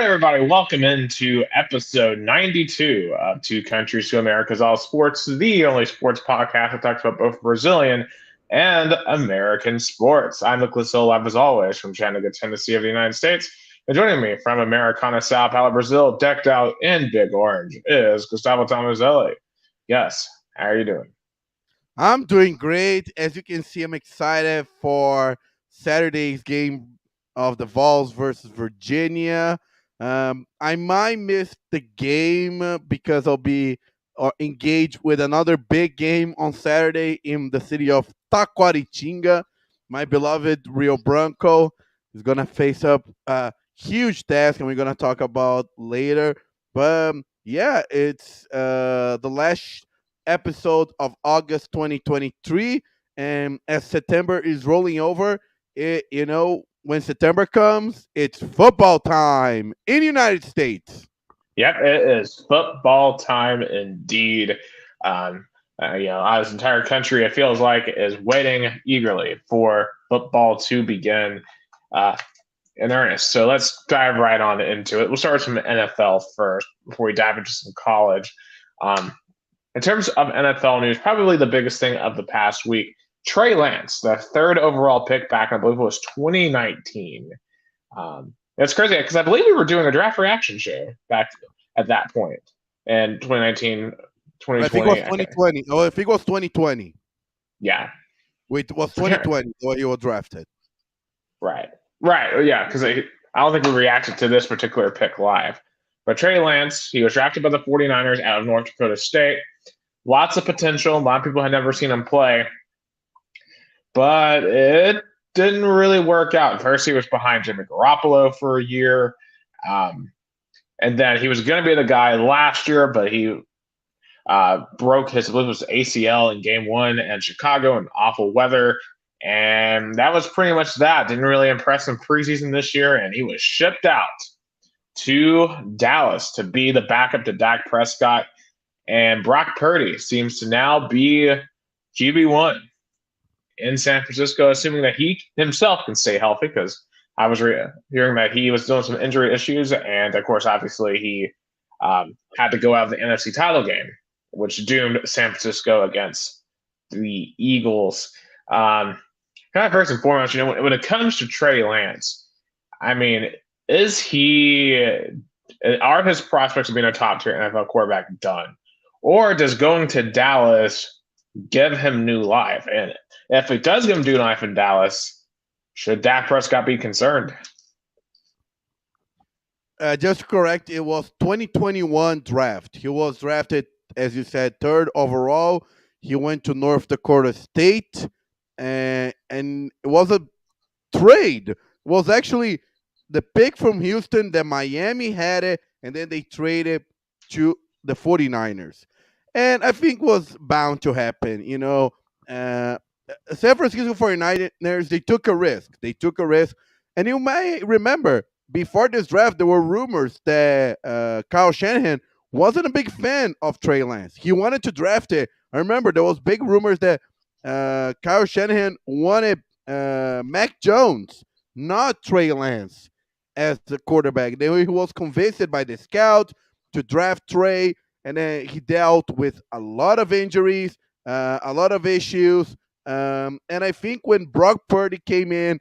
right, everybody, welcome into episode 92 of Two Countries, Two Americas, All Sports, the only sports podcast that talks about both Brazilian and American sports. I'm Nicholas Solab, as always, from Chattanooga, Tennessee of the United States. And joining me from Americana, Sao Paulo, Brazil, decked out in big orange, is Gustavo Tomazeli. Yes, how are you doing? I'm doing great. As you can see, I'm excited for Saturday's game of the Vols versus Virginia. I might miss the game because I'll be engaged with another big game on Saturday in the city of Taquaritinga. My beloved Rio Branco is going to face up a huge task, and we're going to talk about later. But yeah, it's the last episode of August 2023. And as September is rolling over, when September comes, it's football time in the United States. Yep, it is football time indeed. Um, this entire country, it feels like, is waiting eagerly for football to begin uh, in earnest. So let's dive right on into it. We'll start with some NFL first before we dive into some college. In terms of NFL news, probably the biggest thing of the past week, Trey Lance, the third overall pick back, I believe it was 2019. It's crazy because I believe we were doing a draft reaction show back at that point in 2019, I think it 2020. was 2020. Oh, I think it was 2020. Yeah, Wait, it was 2020 when you were drafted. right. Right. Yeah, because I don't think we reacted to this particular pick live. But Trey Lance, he was drafted by the 49ers out of North Dakota State. Lots of potential. A lot of people had never seen him play. But it didn't really work out. First, he was behind Jimmy Garoppolo for a year. And then he was going to be the guy last year, but he broke his, I believe it was ACL in game one in Chicago in awful weather. And that was pretty much that. Didn't really impress in preseason this year, and he was shipped out to Dallas to be the backup to Dak Prescott. And Brock Purdy seems to now be QB1 in San Francisco, assuming that he himself can stay healthy, because I was hearing that he was doing some injury issues. And, of course, obviously he had to go out of the NFC title game, which doomed San Francisco against the Eagles. Kind of first and foremost, when it comes to Trey Lance, I mean, are his prospects of being a top tier NFL quarterback done? Or does going to Dallas give him new life? And if it does give him new life in Dallas, should Dak Prescott be concerned? Just correct, it was 2021 draft. He was drafted, as you said, third overall. He went to North Dakota State, and it was a trade. It was actually the pick from Houston that Miami had it, and then they traded to the 49ers. And I think was bound to happen. San Francisco 49ers, they took a risk. And you may remember, before this draft, there were rumors that Kyle Shanahan wasn't a big fan of Trey Lance. He wanted to draft it. I remember there was big rumors that Kyle Shanahan wanted Mac Jones, not Trey Lance, as the quarterback. Then he was convinced by the scout to draft Trey, and then he dealt with a lot of injuries, a lot of issues. And I think when Brock Purdy came in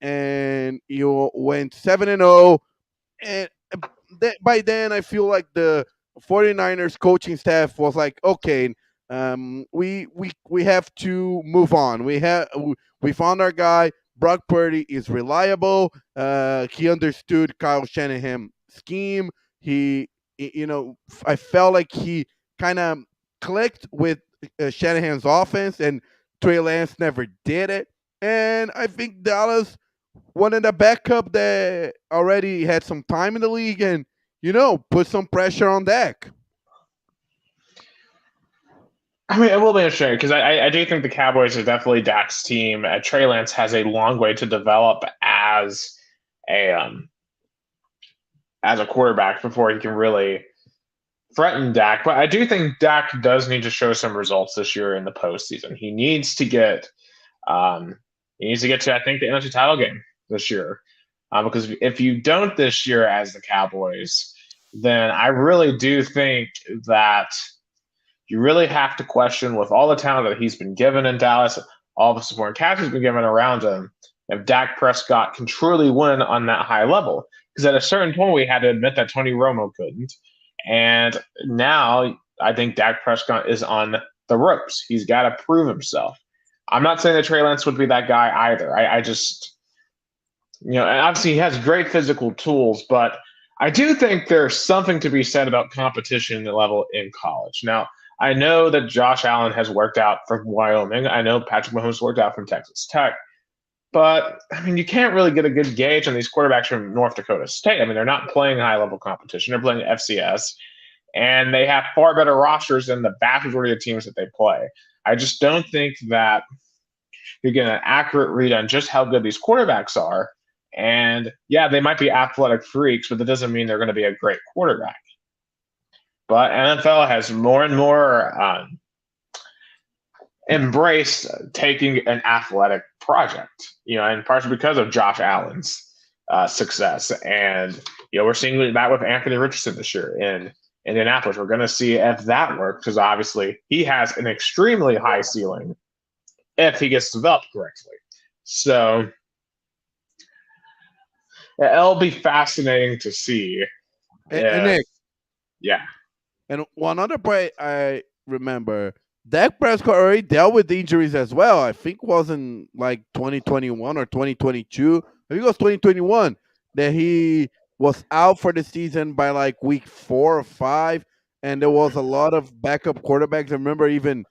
and you went 7-0, and by then I feel like the 49ers coaching staff was like, okay, we have to move on. We found our guy. Brock Purdy is reliable. He understood Kyle Shanahan's scheme. I felt like he kind of clicked with Shanahan's offense, and Trey Lance never did it. And I think Dallas wanted a backup that already had some time in the league and, put some pressure on Dak. I mean, it will be interesting because I do think the Cowboys are definitely Dak's team. Trey Lance has a long way to develop as a quarterback before he can really threaten Dak. But I do think Dak does need to show some results this year in the postseason. He needs to get to, I think, the NFC title game this year. Because if you don't this year as the Cowboys, then I really do think that you really have to question, with all the talent that he's been given in Dallas, all the support and cast he's been given around him, if Dak Prescott can truly win on that high level. Because at a certain point, we had to admit that Tony Romo couldn't. And now I think Dak Prescott is on the ropes. He's got to prove himself. I'm not saying that Trey Lance would be that guy either. I just, and obviously he has great physical tools, but I do think there's something to be said about competition level in college. Now, I know that Josh Allen has worked out from Wyoming. I know Patrick Mahomes worked out from Texas Tech. But, I mean, you can't really get a good gauge on these quarterbacks from North Dakota State. I mean, they're not playing high-level competition. They're playing FCS, and they have far better rosters than the vast majority of teams that they play. I just don't think that you get an accurate read on just how good these quarterbacks are. And, yeah, they might be athletic freaks, but that doesn't mean they're going to be a great quarterback. But NFL has more and more embraced taking an athletic project, and partially because of Josh Allen's success. And, we're seeing that with Anthony Richardson this year in Indianapolis. We're going to see if that works, because obviously he has an extremely high ceiling if he gets developed correctly. So it'll be fascinating to see. And Nick, yeah. And one other point I remember, Dak Prescott already dealt with injuries as well. I think it was in like 2021 or 2022. I think it was 2021 that he was out for the season by like week 4 or 5. And there was a lot of backup quarterbacks. I remember even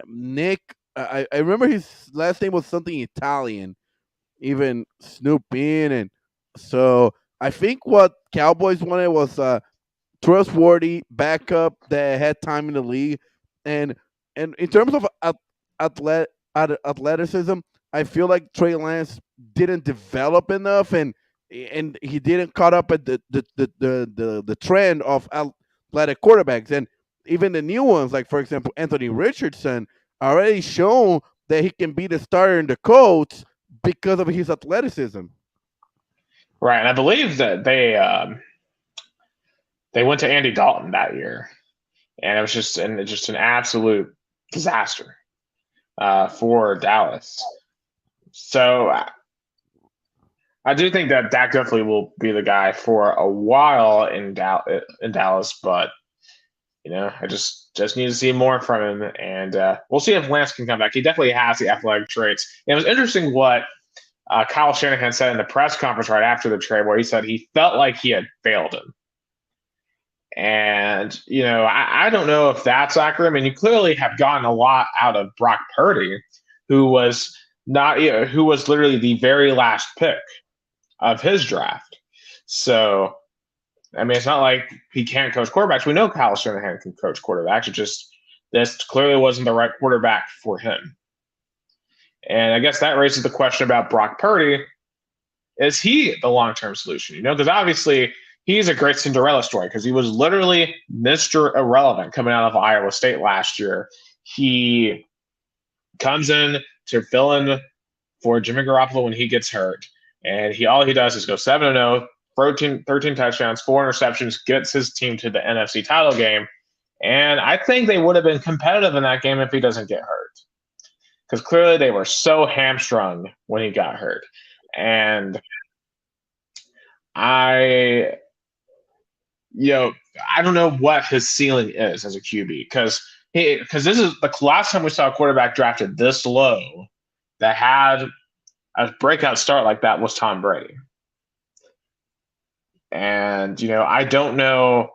Nick. I remember his last name was something Italian, even Snoop in. And so I think what Cowboys wanted was trustworthy backup that had time in the league, and in terms of athleticism, I feel like Trey Lance didn't develop enough, and he didn't caught up at the trend of athletic quarterbacks, and even the new ones, like for example Anthony Richardson, already shown that he can be the starter in the Colts because of his athleticism. Right, and I believe that they went to Andy Dalton that year, and it was just an absolute disaster for Dallas. So I do think that Dak definitely will be the guy for a while in Dallas, but I just need to see more from him, and we'll see if Lance can come back. He definitely has the athletic traits. And it was interesting what Kyle Shanahan said in the press conference right after the trade, where he said he felt like he had failed him. And, I don't know if that's accurate. I mean, you clearly have gotten a lot out of Brock Purdy, who was literally the very last pick of his draft. So, I mean, it's not like he can't coach quarterbacks. We know Kyle Shanahan can coach quarterbacks. It just, this clearly wasn't the right quarterback for him. And I guess that raises the question about Brock Purdy. Is he the long-term solution? Because obviously he's a great Cinderella story, because he was literally Mr. Irrelevant coming out of Iowa State last year. He comes in to fill in for Jimmy Garoppolo when he gets hurt. And all he does is go 7-0, 13 touchdowns, 4 interceptions, gets his team to the NFC title game. And I think they would have been competitive in that game if he doesn't get hurt, because clearly they were so hamstrung when he got hurt. And I don't know what his ceiling is as a QB, because this is the last time we saw a quarterback drafted this low that had a breakout start like that was Tom Brady. And, I don't know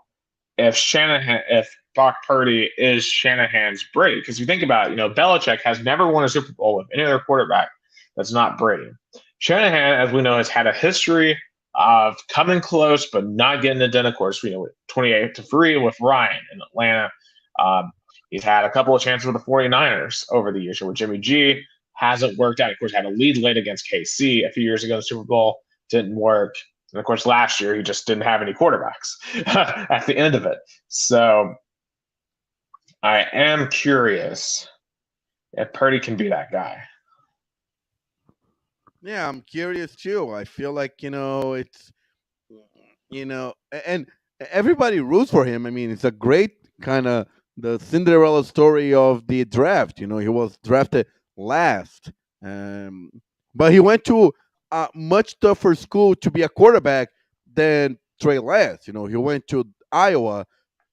if Brock Purdy is Shanahan's Brady, because you think about it, Belichick has never won a Super Bowl with any other quarterback that's not Brady. Shanahan, as we know, has had a history of coming close but not getting it done. Of course, 28-3 with Ryan in Atlanta. He's had a couple of chances with the 49ers over the years with Jimmy G. Hasn't worked out. Of course, had a lead late against KC a few years ago in the Super Bowl. Didn't work. And of course, last year he just didn't have any quarterbacks at the end of it. So I am curious if Purdy can be that guy. Yeah, I'm curious too. I feel like it's and everybody roots for him. I mean, it's a great kind of the Cinderella story of the draft. He was drafted last, um, but he went to a much tougher school to be a quarterback than Trey Lance. He went to Iowa,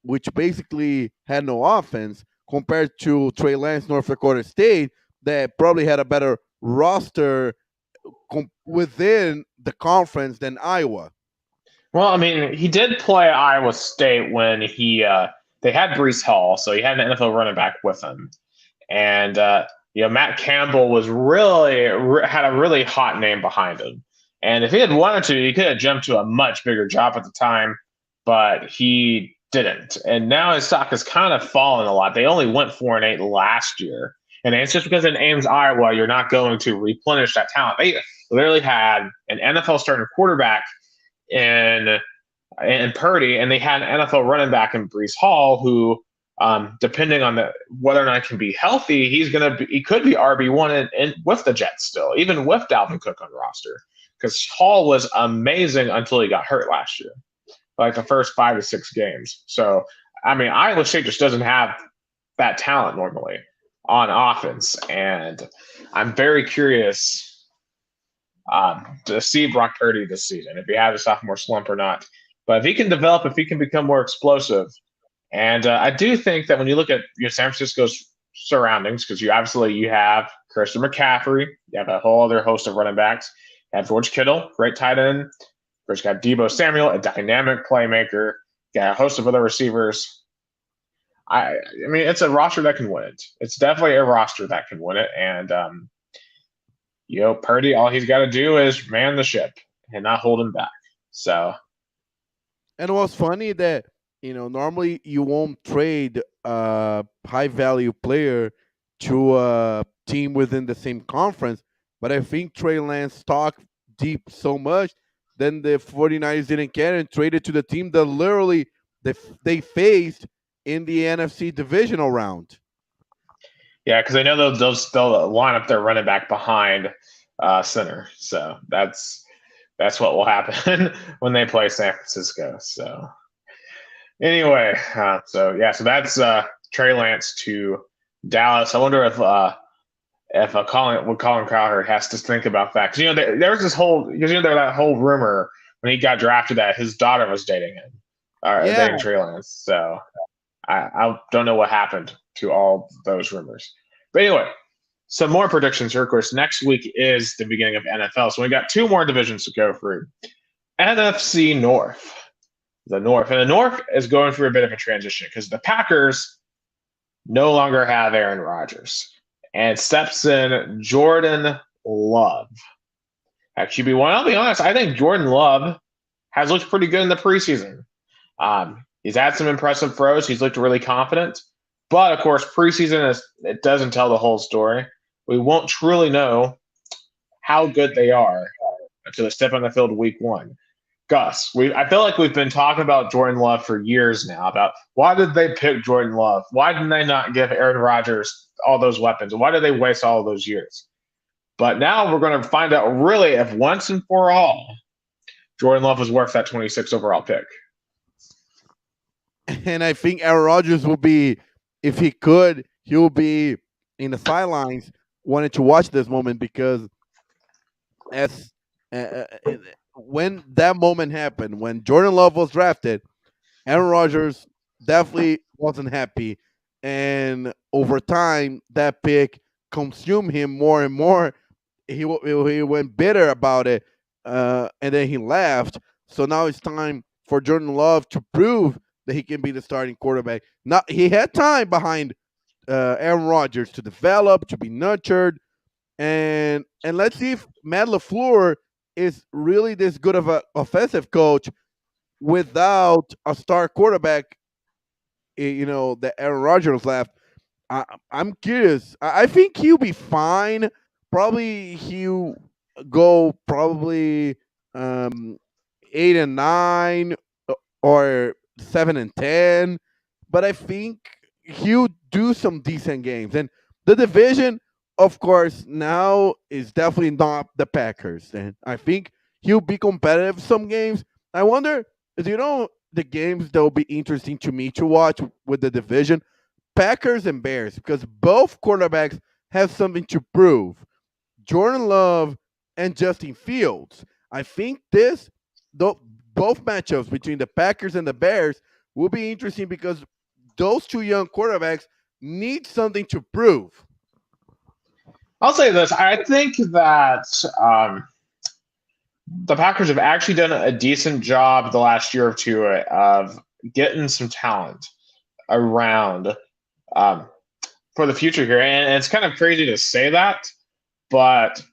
which basically had no offense compared to Trey Lance, North Dakota State, that probably had a better roster within the conference than Iowa. Well, I mean, he did play at Iowa State when they had Brees Hall, so he had an NFL running back with him, and Matt Campbell was had a really hot name behind him, and if he had wanted to, he could have jumped to a much bigger job at the time, but he didn't, and now his stock has kind of fallen a lot. They only went 4-8 last year, and it's just because in Ames, Iowa, you're not going to replenish that talent. They literally had an NFL starting quarterback in Purdy, and they had an NFL running back in Brees Hall, who, depending on whether or not he can be healthy, he could be RB1 with the Jets still, even with Dalvin Cook on roster, because Hall was amazing until he got hurt last year, like the first 5 to 6 games. So, I mean, Iowa State just doesn't have that talent normally on offense, and I'm very curious to see Brock Purdy this season, if he has a sophomore slump or not. But if he can develop, if he can become more explosive, and I do think that when you look at San Francisco's surroundings, because you have Christian McCaffrey, you have a whole other host of running backs, you have George Kittle, great tight end. Of course, you got Debo Samuel, a dynamic playmaker. You got a host of other receivers. I mean, it's a roster that can win it. It's definitely a roster that can win it, and Purdy, all he's got to do is man the ship and not hold him back. So, and it was funny that normally you won't trade a high value player to a team within the same conference, but I think Trey Lance talked deep so much, then the 49ers didn't care and traded to the team that literally they faced in the NFC divisional round. yeah, because I know they'll line up their running back behind center. So that's what will happen when they play San Francisco. So anyway, so that's Trey Lance to Dallas. I wonder if Colin Cowherd has to think about that, because there was this whole that whole rumor when he got drafted that his daughter was dating him, dating Trey Lance. So I don't know what happened to all those rumors, but anyway. Some more predictions here. Of course, next week is the beginning of NFL, so we got 2 more divisions to go through. NFC North. The North is going through a bit of a transition because the Packers no longer have Aaron Rodgers, and steps in Jordan Love at QB1. I'll be honest, I think Jordan Love has looked pretty good in the preseason. He's had some impressive throws. He's looked really confident. But, of course, preseason it doesn't tell the whole story. We won't truly know how good they are until they step on the field week 1. Gus, I feel like we've been talking about Jordan Love for years now, about why did they pick Jordan Love? Why didn't they not give Aaron Rodgers all those weapons? Why did they waste all of those years? But now we're going to find out really if once and for all, Jordan Love was worth that 26 overall pick. And I think Aaron Rodgers will be, if he could, he will be in the sidelines wanting to watch this moment, because as when that moment happened, when Jordan Love was drafted, Aaron Rodgers definitely wasn't happy, and over time that pick consumed him more and more. He went bitter about it, and then he left. So now it's time for Jordan Love to prove that he can be the starting quarterback. Now he had time behind Aaron Rodgers to develop, to be nurtured, and let's see if Matt LaFleur is really this good of an offensive coach without a star quarterback. That Aaron Rodgers left. I'm curious. I think he'll be fine. Probably he'll go probably 8-9 or 7-10, but I think he'll do some decent games. And the division of course, now is definitely not the Packers. And I think he'll be competitive some games. I wonder, the games that will be interesting to me to watch with the division, Packers and Bears, because both quarterbacks have something to prove. Jordan Love and Justin Fields. I think both matchups between the Packers and the Bears will be interesting because those two young quarterbacks need something to prove. I'll say this: I think that the Packers have actually done a decent job the last year or two of getting some talent around um, for the future here. And it's kind of crazy to say that, but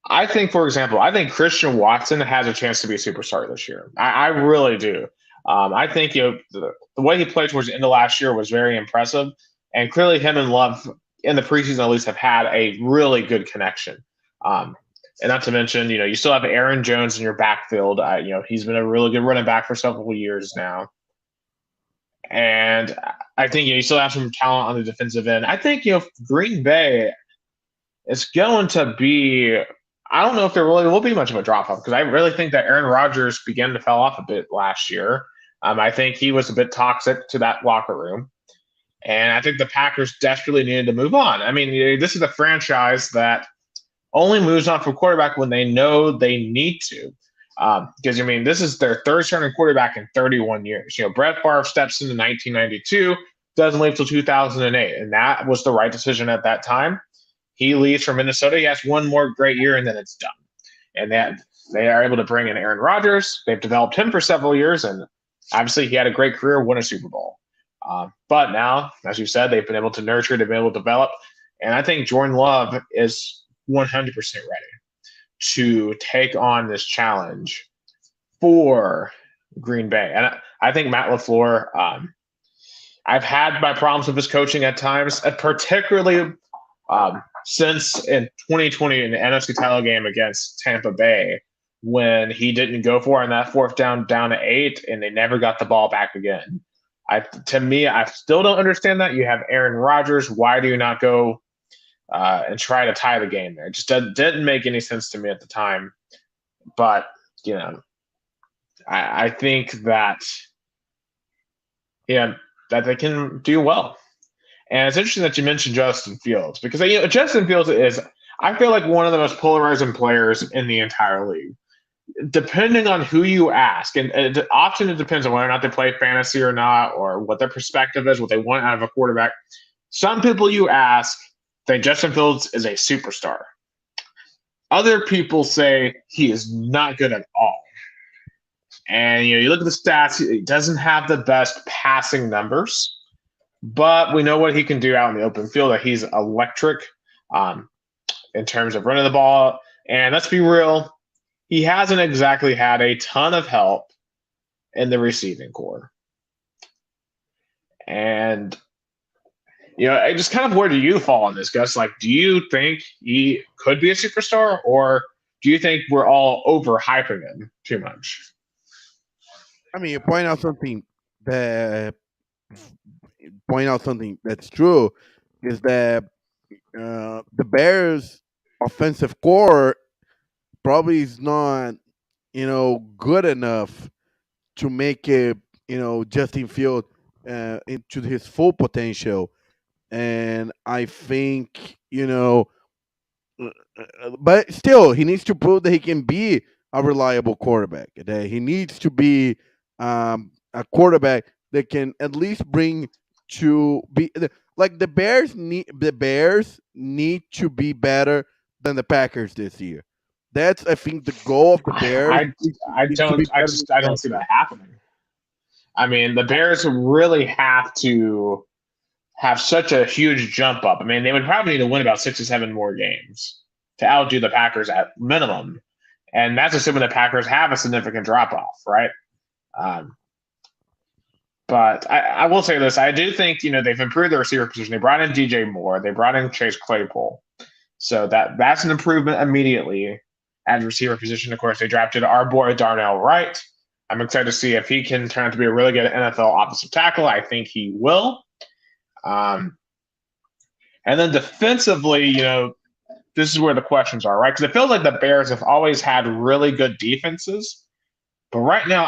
I think, for example, I think Christian Watson has a chance to be a superstar this year. I really do. I think the way he played towards the end of last year was very impressive, and clearly him and Love in the preseason at least have had a really good connection. Um, and not to mention, you still have Aaron Jones in your backfield. He's been a really good running back for several years now. And I think you still have some talent on the defensive end. I think Green Bay is going to be. I don't know if there really will be much of a drop off because I really think that Aaron Rodgers began to fell off a bit last year. I think he was a bit toxic to that locker room, and I think the Packers desperately needed to move on. I mean, this is a franchise that only moves on from quarterback when they know they need to. Because this is their third starting quarterback in 31 years. Brett Favre steps into 1992, doesn't leave till 2008, and that was the right decision at that time. He leaves for Minnesota. He has one more great year, and then it's done. And they are able to bring in Aaron Rodgers. They've developed him for several years, and obviously he had a great career, won a Super Bowl. But now, as you said, they've been able to nurture, they've been able to develop, and I think Jordan Love is 100% ready to take on this challenge for Green Bay. And I think Matt LaFleur, I've had my problems with his coaching at times, particularly since in 2020 in the NFC title game against Tampa Bay when he didn't go for it on that fourth down to 8 and they never got the ball back again. To me, I still don't understand that. You have Aaron Rodgers. Why do you not go and try to tie the game there? It just didn't make any sense to me at the time. But, I think that, that they can do well. And it's interesting that you mentioned Justin Fields because Justin Fields is, I feel like, one of the most polarizing players in the entire league. Depending on who you ask, and often it depends on whether or not they play fantasy or not, or what their perspective is, what they want out of a quarterback. Some people you ask think Justin Fields is a superstar. Other people say he is not good at all. And you look at the stats, he doesn't have the best passing numbers. But we know what he can do out in the open field, that he's electric in terms of running the ball. And let's be real, he hasn't exactly had a ton of help in the receiving core. And, just kind of where do you fall on this, Gus? Like, do you think he could be a superstar, or do you think we're all overhyping him too much? I mean, you point out something that's true is that the Bears' offensive core probably is not, good enough to make it, Justin Field into his full potential. And I think, but still, he needs to prove that he can be a reliable quarterback. That he needs to be a quarterback that can at least bring to be like the Bears need to be better than the Packers this year. That's, I think, the goal of the Bears. I don't see that happening. I mean, the Bears really have to have such a huge jump up. I mean, they would probably need to win about 6 or 7 more games to outdo the Packers at minimum. And that's assuming the Packers have a significant drop off, right? But I will say this. I do think, they've improved their receiver position. They brought in DJ Moore. They brought in Chase Claypool. So that's an improvement immediately at receiver position. Of course, they drafted our boy Darnell Wright. I'm excited to see if he can turn out to be a really good NFL offensive tackle. I think he will. And then defensively, this is where the questions are, right? Because it feels like the Bears have always had really good defenses, but right now,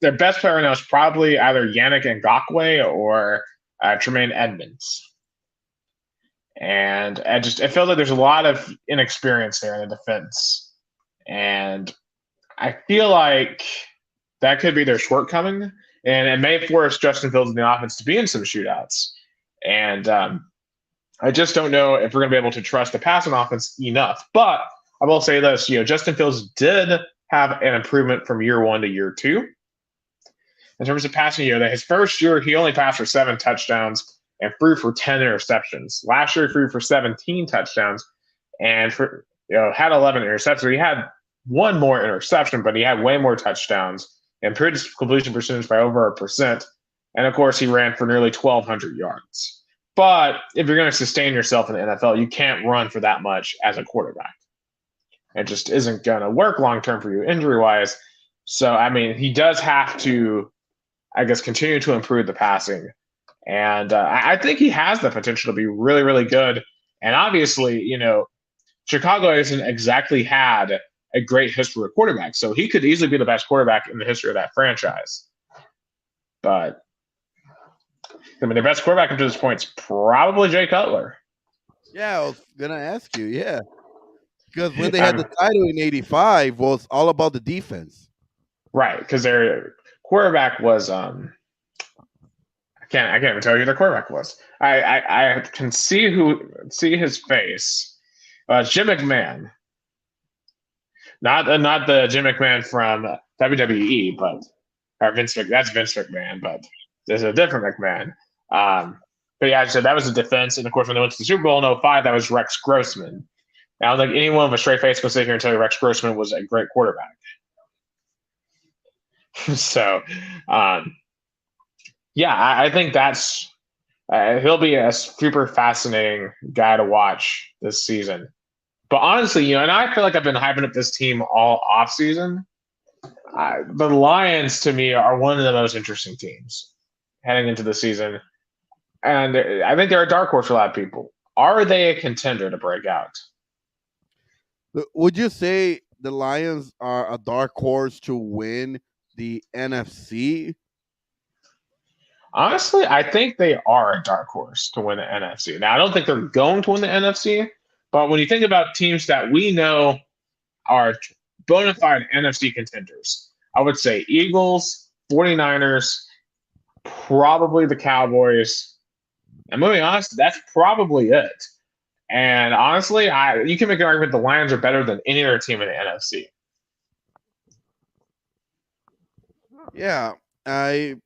their best player right now is probably either Yannick Ngakoue or Tremaine Edmonds. And it feels like there's a lot of inexperience there in the defense. And I feel like that could be their shortcoming. And it may force Justin Fields and the offense to be in some shootouts. And I just don't know if we're going to be able to trust the passing offense enough. But I will say this, Justin Fields did have an improvement from year 1 to year 2. In terms of passing his first year, he only passed for 7 touchdowns and threw for 10 interceptions. Last year, he threw for 17 touchdowns and had 11 interceptions. He had one more interception, but he had way more touchdowns, improved his completion percentage by over 1%. And of course, he ran for nearly 1,200 yards. But if you're going to sustain yourself in the NFL, you can't run for that much as a quarterback. It just isn't going to work long term for you injury-wise. So, he does have to, continue to improve the passing. And I think he has the potential to be really, really good. And obviously, Chicago hasn't exactly had a great history of quarterbacks. So he could easily be the best quarterback in the history of that franchise. But, the best quarterback up to this point is probably Jay Cutler. Yeah, I was going to ask you, yeah. Because when they had the title in '85, was all about the defense. Right, because their quarterback was I can't even tell you who their quarterback was. I can see his face. Jim McMahon. Not the Jim McMahon from WWE, or Vince McMahon. That's Vince McMahon, but there's a different McMahon. But yeah, so that was the defense, and of course when they went to the Super Bowl in 2005, that was Rex Grossman. I don't think anyone with a straight face will sit here and tell you Rex Grossman was a great quarterback. So, I think that's he'll be a super fascinating guy to watch this season. But honestly, and I feel like I've been hyping up this team all off season. The Lions, to me, are one of the most interesting teams heading into the season, and I think they're a dark horse for a lot of people. Are they a contender to break out? Would you say the Lions are a dark horse to win the NFC? Honestly, I think they are a dark horse to win the NFC. Now, I don't think they're going to win the NFC, but when you think about teams that we know are bona fide NFC contenders, I would say Eagles, 49ers, probably the Cowboys. And moving honest, that's probably it. And honestly, you can make an argument the Lions are better than any other team in the NFC. Yeah, in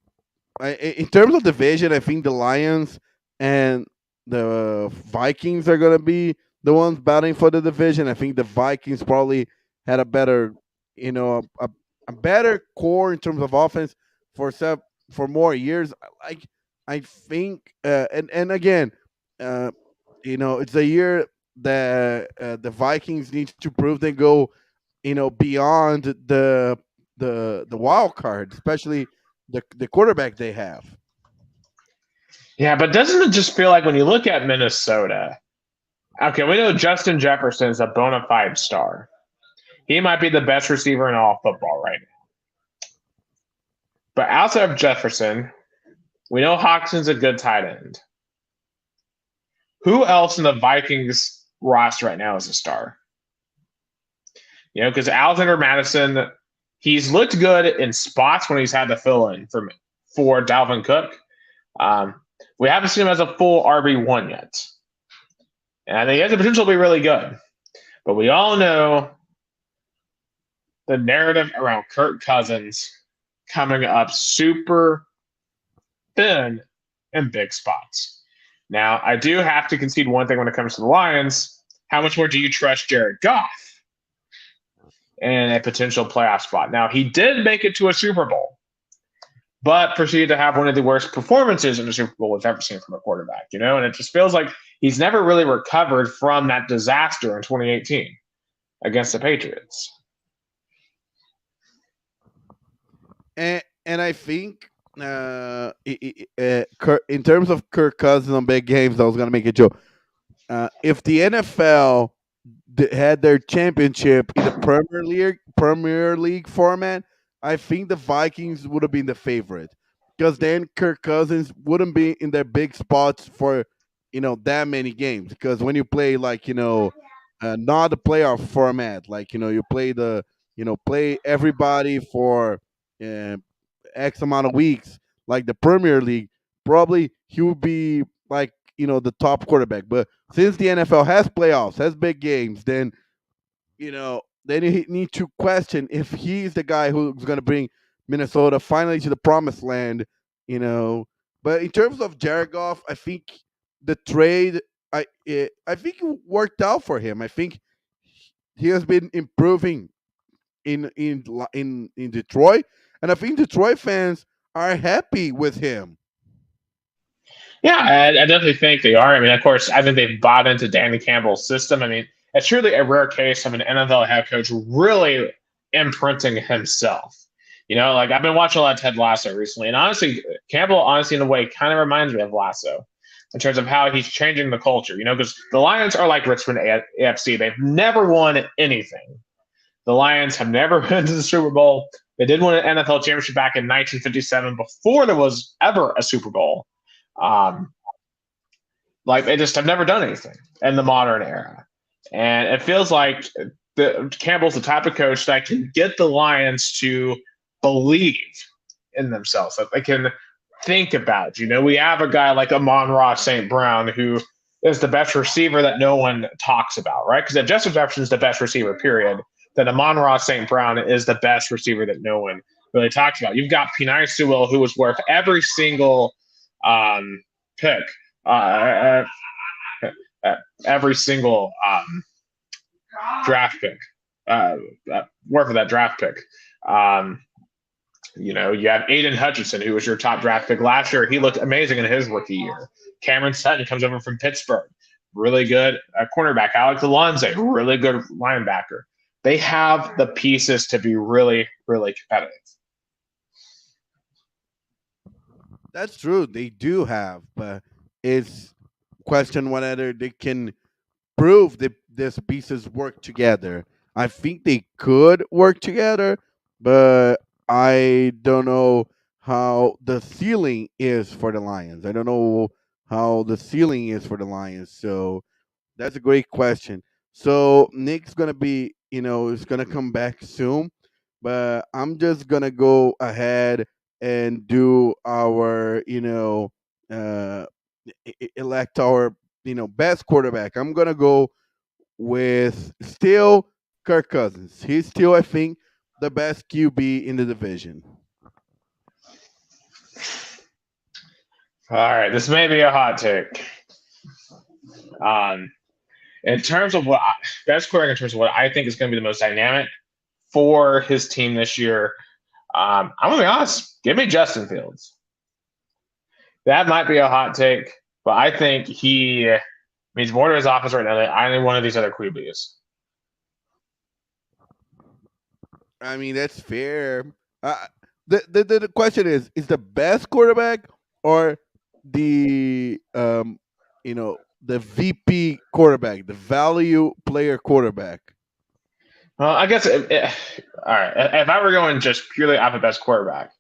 terms of division, I think the Lions and the Vikings are going to be the ones battling for the division. I think the Vikings probably had a better, a better core in terms of offense for more years. I think, and again, it's a year that the Vikings need to prove they go, beyond the wild card, especially the quarterback they have. Yeah, but doesn't it just feel like when you look at Minnesota, okay, we know Justin Jefferson is a bona fide star. He might be the best receiver in all football right now. But outside of Jefferson, we know Hawkinson's a good tight end. Who else in the Vikings roster right now is a star? Because Alexander Madison, he's looked good in spots when he's had to fill in for Dalvin Cook. We haven't seen him as a full RB1 yet. And I think he has the potential to be really good. But we all know the narrative around Kirk Cousins coming up super thin in big spots. Now, I do have to concede one thing when it comes to the Lions. How much more do you trust Jared Goff in a potential playoff spot? Now, he did make it to a Super Bowl, but proceeded to have one of the worst performances in the Super Bowl we've ever seen from a quarterback, and it just feels like he's never really recovered from that disaster in 2018 against the Patriots. And I think in terms of Kirk Cousins on big games, I was going to make a joke. if the NFL had their championship in the Premier League format, I think the Vikings would have been the favorite because then Kirk Cousins wouldn't be in their big spots for that many games. Because when you play like not the playoff format, like you play play everybody for uh, X amount of weeks, like the Premier League, probably he would be like the top quarterback. But since the NFL has playoffs, has big games, then you need to question if he's the guy who's going to bring Minnesota finally to the promised land. You know, but in terms of Jared Goff, I think the trade, I think it worked out for him. I think he has been improving in Detroit, and I think Detroit fans are happy with him. Yeah, I definitely think they are. I mean, of course, I think they've bought into Danny Campbell's system. I mean, it's truly a rare case of an NFL head coach really imprinting himself. Like I've been watching a lot of Ted Lasso recently, and honestly, Campbell, honestly, in a way, kind of reminds me of Lasso in terms of how he's changing the culture. Because the Lions are like Richmond AFC; they've never won anything. The Lions have never been to the Super Bowl. They did win an NFL championship back in 1957 before there was ever a Super Bowl. Um, like they just have never done anything in the modern era, and it feels like Campbell's the type of coach that can get the Lions to believe in themselves, that they can think about. We have a guy like Amon-Ra St. Brown who is the best receiver that no one talks about, right? Because if Justin Jefferson is the best receiver, period, then Amon-Ra St. Brown is the best receiver that no one really talks about. You've got Penei Sewell, who was worth every single pick, every single draft pick, worth of that draft pick. You have Aiden Hutchinson, who was your top draft pick last year. He looked amazing in his rookie year. Cameron Sutton comes over from Pittsburgh. Really good cornerback. Alex Alonze, really good linebacker. They have the pieces to be really, really competitive. That's true. They do have, but it's question whether they can prove that these pieces work together. I think they could work together, but I don't know how the ceiling is for the Lions. I don't know how the ceiling is for the Lions. So that's a great question. So Nick's gonna be, is gonna come back soon, but I'm just gonna go ahead and do our, uh, elect our, best quarterback. I'm gonna go with still Kirk Cousins. He's still, I think, the best QB in the division. All right, this may be a hot take. In terms of best quarterback, in terms of what I think is going to be the most dynamic for his team this year, I'm going to be honest. Give me Justin Fields. That might be a hot take, but I think he means more to his offense right now than any one of these other QBs. I mean, that's fair. The question is the best quarterback or the the VP quarterback, the value player quarterback? Well, I guess all right. If I were going just purely off of best quarterback,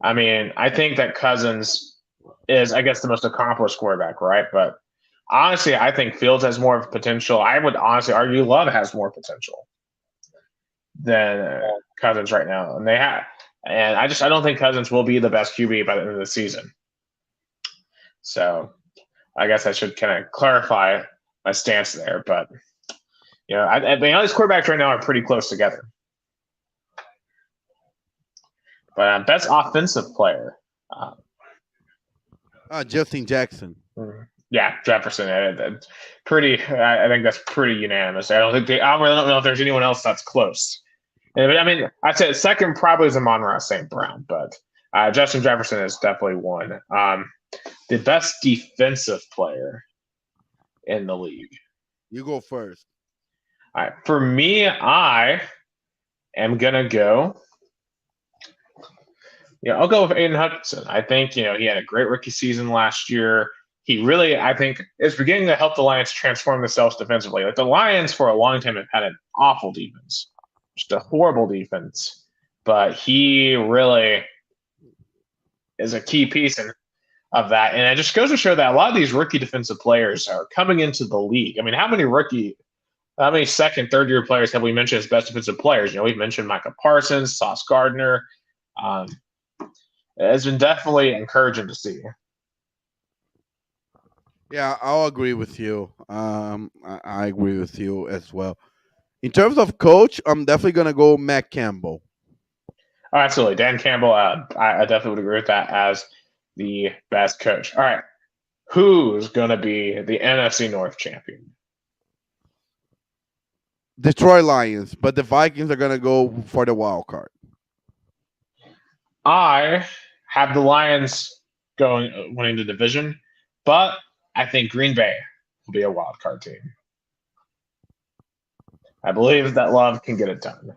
I mean, I think that Cousins is, I guess, the most accomplished quarterback, right? But honestly, I think Fields has more of potential. I would honestly argue Love has more potential than Cousins right now, and I don't think Cousins will be the best QB by the end of the season. So I guess I should kind of clarify my stance there, but I mean, all these quarterbacks right now are pretty close together. But best offensive player, Justin Jackson. Yeah, Jefferson. I think that's pretty unanimous. I don't know if there's anyone else that's close. I mean, I'd say second probably is Amon-Ra St. Brown, but Justin Jefferson is definitely one. The best defensive player in the league. You go first. All right. For me, I am going to go. I'll go with Aiden Hutchinson. I think, he had a great rookie season last year. he really, I think, is beginning to help the Lions transform themselves defensively. Like the Lions for a long time have had an awful defense, just a horrible defense. But he really is a key piece of that. And it just goes to show that a lot of these rookie defensive players are coming into the league. I mean, how many second, third year players have we mentioned as best defensive players? We've mentioned Micah Parsons, Sauce Gardner. It's been definitely encouraging to see. Yeah, I'll agree with you. I agree with you as well. In terms of coach, I'm definitely gonna go Matt Campbell. Oh, absolutely, Dan Campbell. I definitely would agree with that as the best coach. All right, who's gonna be the NFC North champion? Detroit Lions, but the Vikings are gonna go for the wild card. I have the Lions winning the division, but I think Green Bay will be a wild card team. I believe that Love can get it done.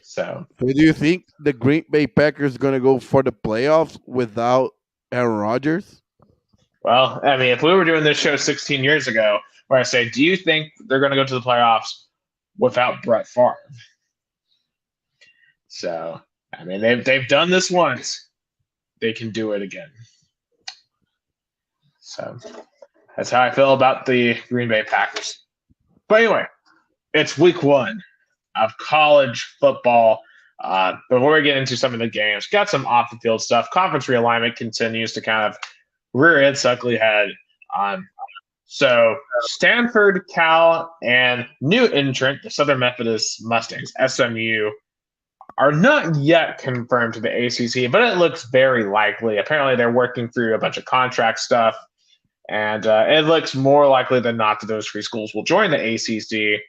So, do you think the Green Bay Packers going to go for the playoffs without Aaron Rodgers? Well, I mean, if we were doing this show 16 years ago, where I say, do you think they're going to go to the playoffs without Brett Favre? So, I mean, they've done this once. They can do it again. So, that's how I feel about the Green Bay Packers. But anyway, it's week 1 of college football. Before we get into some of the games, got some off the field stuff. Conference realignment continues to kind of rear its ugly head. So Stanford, Cal, and new entrant, the Southern Methodist Mustangs, SMU, are not yet confirmed to the ACC, but it looks very likely. Apparently, they're working through a bunch of contract stuff, and it looks more likely than not that those 3 schools will join the ACC.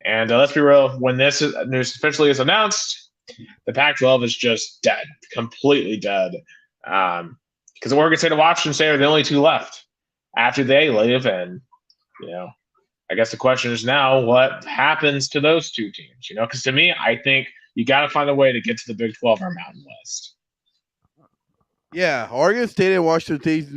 And let's be real, when this news officially is announced, the Pac-12 is just dead, completely dead. Because Oregon State and Washington State are the only 2 left after they leave. And, I guess the question is now, what happens to those 2 teams? Because to me, I think you got to find a way to get to the Big 12 or Mountain West. Yeah, Oregon State and Washington State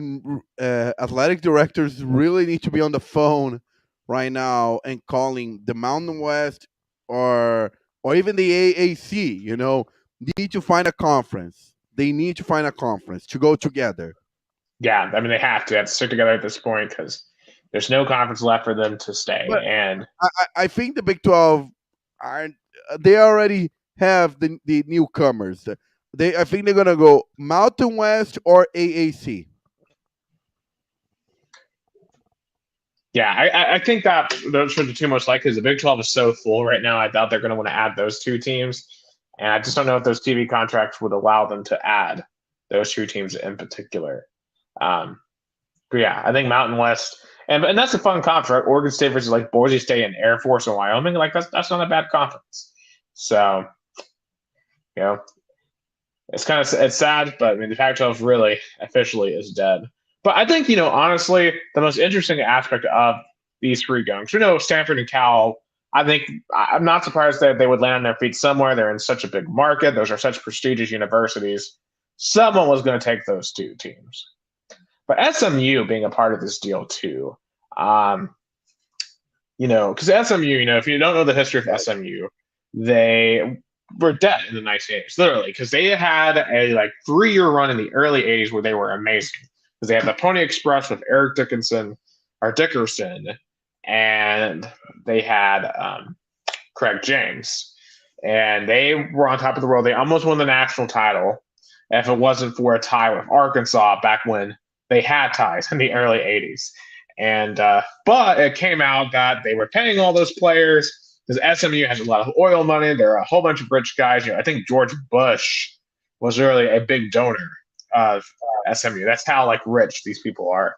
athletic directors really need to be on the phone right now and calling the Mountain West or even the AAC, need to find a conference. They need to find a conference to go together. Yeah, I mean, they have to stick together at this point because there's no conference left for them to stay. But and I think the Big 12 they already have the newcomers. I think they're gonna go Mountain West or AAC. Yeah, I think that those are the 2 most likely. The Big 12 is so full right now. I doubt they're going to want to add those 2 teams. And I just don't know if those TV contracts would allow them to add those 2 teams in particular. But yeah, I think Mountain West. And that's a fun conference, right? Oregon State versus like Boise State and Air Force and Wyoming. Like that's not a bad conference. So, it's sad, but I mean the Pac-12 really officially is dead. But I think, honestly, the most interesting aspect of these 3 going, because we know Stanford and Cal, I think I'm not surprised that they would land on their feet somewhere. They're in such a big market. Those are such prestigious universities. Someone was going to take those 2 teams. But SMU being a part of this deal too, because SMU, if you don't know the history of SMU, they were dead in the 1980s, literally, because they had a 3-year run in the early 80s where they were amazing. Because they had the Pony Express with Eric Dickerson, and they had Craig James. And they were on top of the world. They almost won the national title if it wasn't for a tie with Arkansas back when they had ties in the early 80s. And but it came out that they were paying all those players because SMU has a lot of oil money. There are a whole bunch of rich guys. I think George Bush was really a big donor of SMU. That's how rich these people are.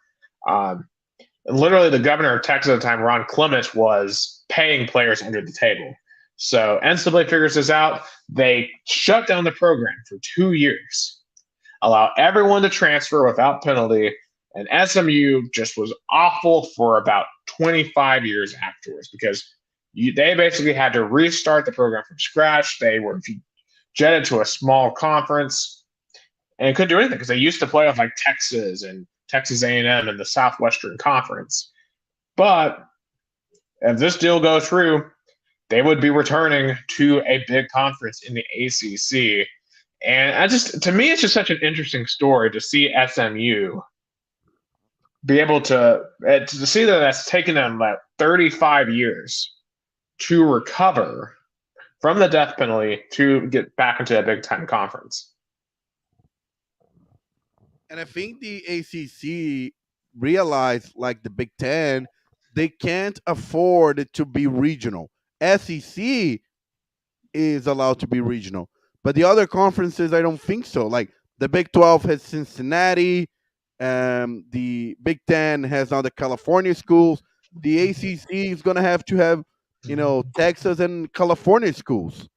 Literally, the governor of Texas at the time, Ron Clements, was paying players under the table. So NCAA figures this out. They shut down the program for 2 years, allow everyone to transfer without penalty, and SMU just was awful for about 25 years afterwards because they basically had to restart the program from scratch. They were jetted to a small conference. and it couldn't do anything because they used to play with like Texas and Texas A&M in the Southwestern Conference. But if this deal goes through, they would be returning to a big conference in the ACC. And to me, it's just such an interesting story to see SMU be able to see that that's taken them about 35 years to recover from the death penalty to get back into a Big Ten conference. And I think the ACC realized, like the Big Ten, they can't afford it to be regional. SEC is allowed to be regional, but the other conferences, I don't think so. Like the Big 12 has Cincinnati, the Big Ten has now the California schools. The ACC is going to have, Texas and California schools,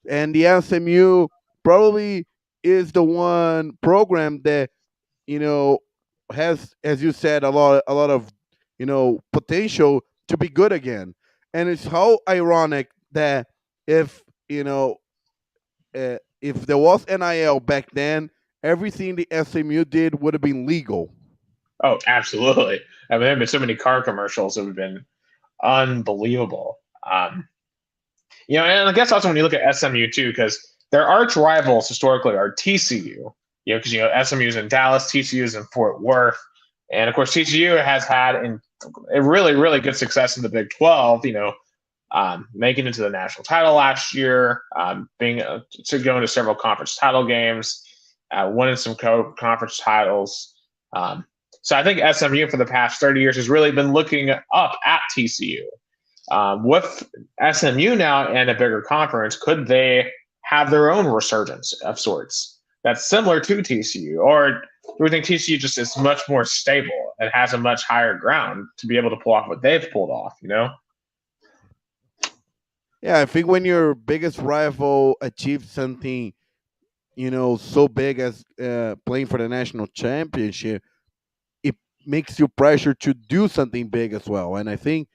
and the SMU probably is the one program that you know has, as you said, a lot of potential to be good again. And it's how ironic that if if there was NIL back then, everything the SMU did would have been legal. Oh, absolutely. I mean, there have been so many car commercials that have been unbelievable. And I guess also when you look at SMU too, because their arch rivals historically are TCU. Because SMU's in Dallas, TCU's in Fort Worth, and of course TCU has had a really really good success in the Big 12. Making it to the national title last year, being to go into several conference title games, winning some conference titles. So I think SMU for the past 30 years has really been looking up at TCU. With SMU now in a bigger conference, could they have their own resurgence of sorts that's similar to TCU? Or do we think TCU just is much more stable and has a much higher ground to be able to pull off what they've pulled off, Yeah, I think when your biggest rival achieves something, so big as playing for the national championship, it makes you pressure to do something big as well. And I think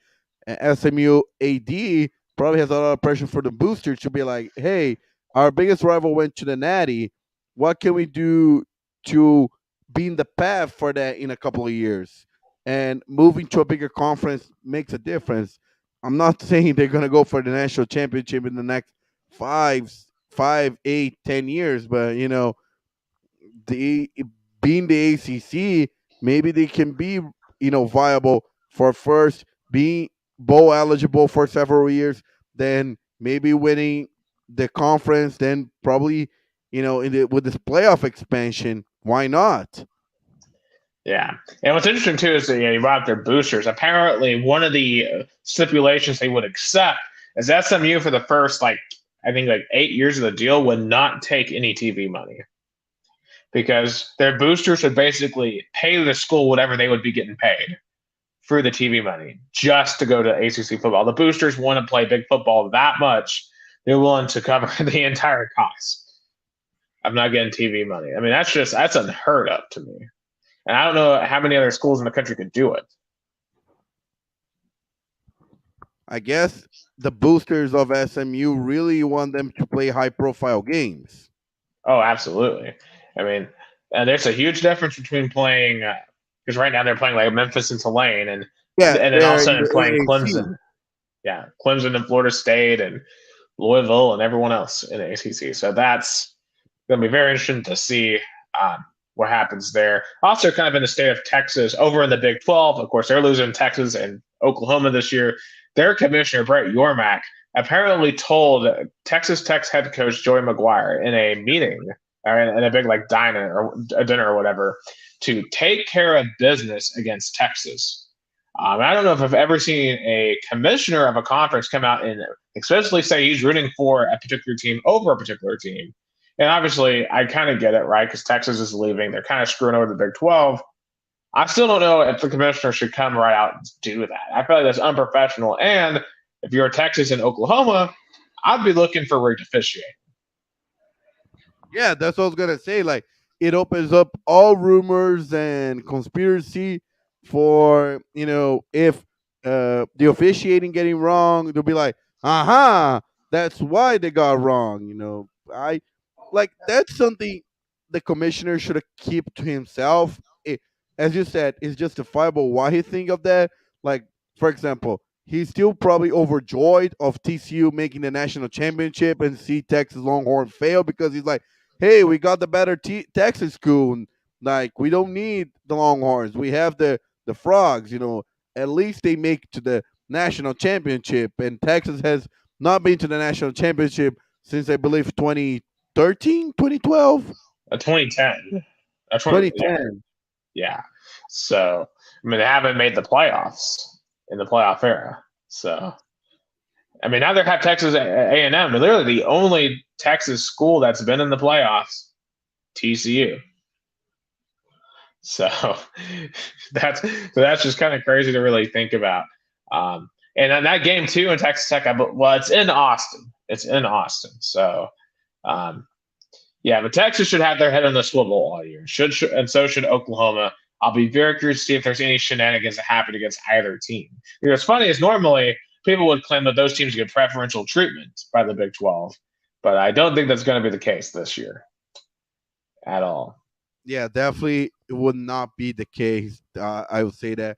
SMU AD probably has a lot of pressure for the boosters to be like, hey, our biggest rival went to the Natty. What can we do to be in the path for that in a couple of years? And moving to a bigger conference makes a difference. I'm not saying they're going to go for the national championship in the next 5, 8, 10 years, but the being the ACC, maybe they can be viable for first being bowl eligible for several years, then maybe winning the conference, then probably with this playoff expansion, why not? Yeah, and what's interesting too is that you brought up their boosters. Apparently, one of the stipulations they would accept is SMU for the first I think 8 years of the deal would not take any TV money because their boosters would basically pay the school whatever they would be getting paid for the TV money just to go to ACC football. The boosters want to play big football that much; they're willing to cover the entire cost. I'm not getting TV money. I mean, that's unheard of to me. And I don't know how many other schools in the country could do it. I guess the boosters of SMU really want them to play high profile games. Oh, absolutely. I mean, there's a huge difference between playing because right now they're playing like Memphis and Tulane, and then all of a sudden playing Clemson. Yeah, Clemson and Florida State and Louisville and everyone else in the ACC. So that's going to be very interesting to see what happens there. Also, kind of in the state of Texas, over in the Big 12, of course, they're losing Texas and Oklahoma this year. Their commissioner, Brett Yormark, apparently told Texas Tech's head coach Joey McGuire in a meeting or in a big diner or a dinner or whatever to take care of business against Texas. I don't know if I've ever seen a commissioner of a conference come out and especially say he's rooting for a particular team over a particular team. And obviously, I kind of get it, right? Because Texas is leaving. They're kind of screwing over the Big 12. I still don't know if the commissioner should come right out and do that. I feel like that's unprofessional. And if you're Texas and Oklahoma, I'd be looking for rigged officiating. Yeah, that's what I was gonna say. Like, it opens up all rumors and conspiracy for if the officiating getting wrong, they'll be like, aha, that's why they got wrong. I like that's something the commissioner should have kept to himself. As you said, it's justifiable why he think of that. Like, for example, he's still probably overjoyed of TCU making the national championship and see Texas Longhorn fail because he's like, hey, we got the better Texas school. And, like, we don't need the Longhorns. We have the Frogs. At least they make to the national championship. And Texas has not been to the national championship since I believe 2013, 2012, 2010. Yeah, 2010. yeah. So I mean, they haven't made the playoffs in the playoff era. So I mean, now they have Texas A&M, literally the only Texas school that's been in the playoffs, TCU. So that's just kind of crazy to really think about. And then that game too in Texas Tech, well, it's in Austin. It's in Austin. So um, yeah, but Texas should have their head on the swivel all year. And so should Oklahoma. I'll be very curious to see if there's any shenanigans that happen against either team. What's funny is normally people would claim that those teams get preferential treatment by the Big 12, but I don't think that's going to be the case this year at all. Yeah, definitely it would not be the case. I would say that.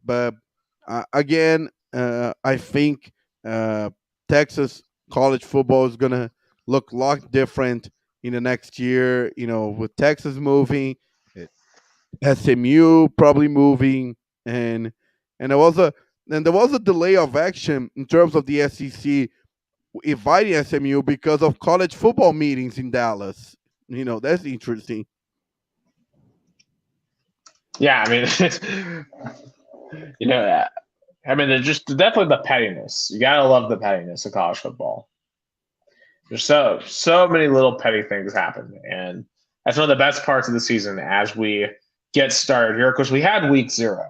But again, I think Texas college football is gonna look a lot different in the next year. With Texas moving, eh, SMU probably moving, and there was a delay of action in terms of the SEC inviting SMU because of college football meetings in Dallas. That's interesting. Yeah, I mean, you know, I mean, there's just definitely the pettiness. You gotta love the pettiness of college football. There's so many little petty things happen, and that's one of the best parts of the season as we get started here. Because we had week 0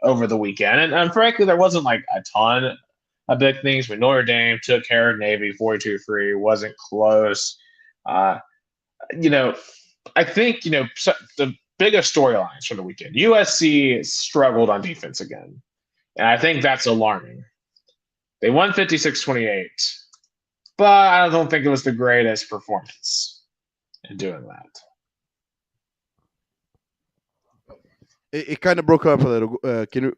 over the weekend, and frankly, there wasn't like a ton of big things. But Notre Dame took care of Navy 42-3, wasn't close. Uh, you know, I think the biggest storylines from the weekend. USC struggled on defense again, and I think that's alarming. They won 56-28, but I don't think it was the greatest performance in doing that. It kind of broke up a little. Can you?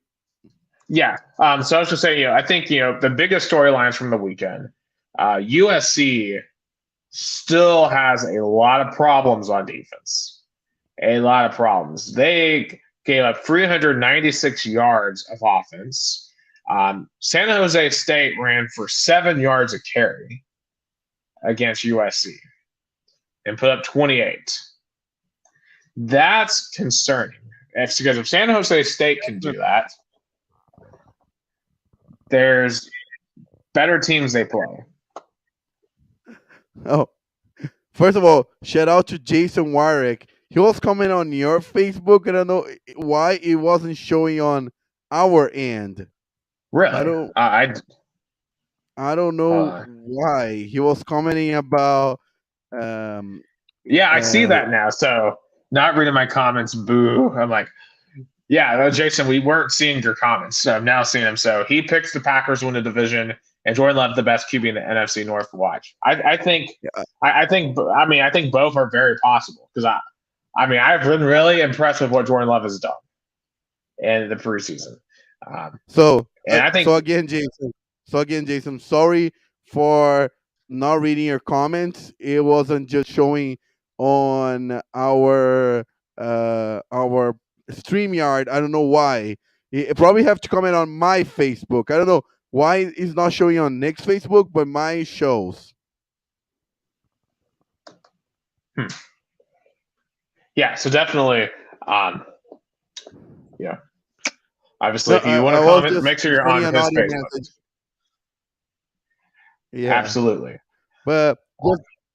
Yeah. So I was just saying, I think the biggest storylines from the weekend. USC still has a lot of problems on defense. A lot of problems. They gave up 396 yards of offense. San Jose State ran for 7 yards a carry against USC and put up 28. That's concerning. It's because if San Jose State can do that, there's better teams they play. Oh, first of all, shout out to Jason Wyrick. He was coming on your Facebook, and I don't know why it wasn't showing on our end. Really? I don't know why he was commenting about. Yeah, I see that now. So not reading my comments, boo. I'm like, yeah, Jason, we weren't seeing your comments. So I'm now seeing them. So he picks the Packers win the division, and Jordan Love the best QB in the NFC North to watch. I think both are very possible because I've been really impressed with what Jordan Love has done in the preseason. I think Jason, sorry for not reading your comments. It wasn't just showing on our StreamYard. I don't know why. You probably have to comment on my Facebook. I don't know why it's not showing on Nick's Facebook, but mine shows. Yeah, so definitely, yeah. Obviously, if you want to comment, make sure you're on his Facebook. Yeah, absolutely. But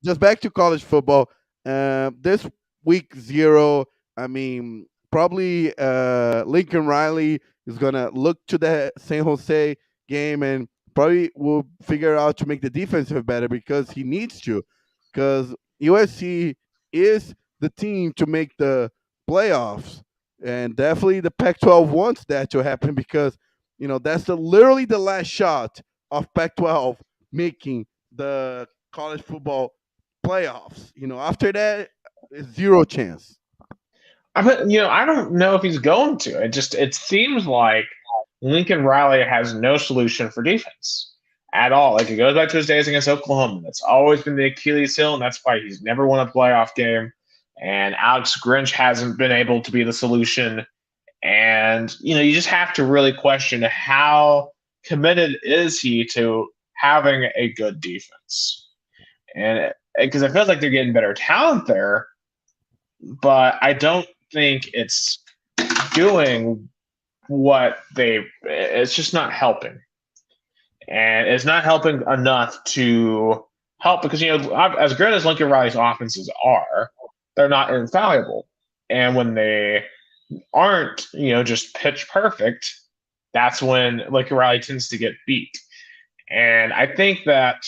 just back to college football. This week 0, I mean, probably Lincoln Riley is gonna look to the San Jose game and probably will figure out to make the defensive better because he needs to. Because USC is the team to make the playoffs, and definitely the Pac-12 wants that to happen because that's literally the last shot of Pac-12 making the college football playoffs. After that, Zero chance. I don't know if he's going to. It seems like Lincoln Riley has no solution for defense at all. Like it goes back to his days against Oklahoma. That's always been the Achilles heel, and that's why he's never won a playoff game. And Alex Grinch hasn't been able to be the solution. And you just have to really question how committed is he to having a good defense. And because it feels like they're getting better talent there, but I don't think it's doing what it's just not helping. And it's not helping enough to help because, as good as Lincoln Riley's offenses are, they're not infallible. And when they aren't, just pitch perfect, that's when Lincoln Riley tends to get beat. And I think that,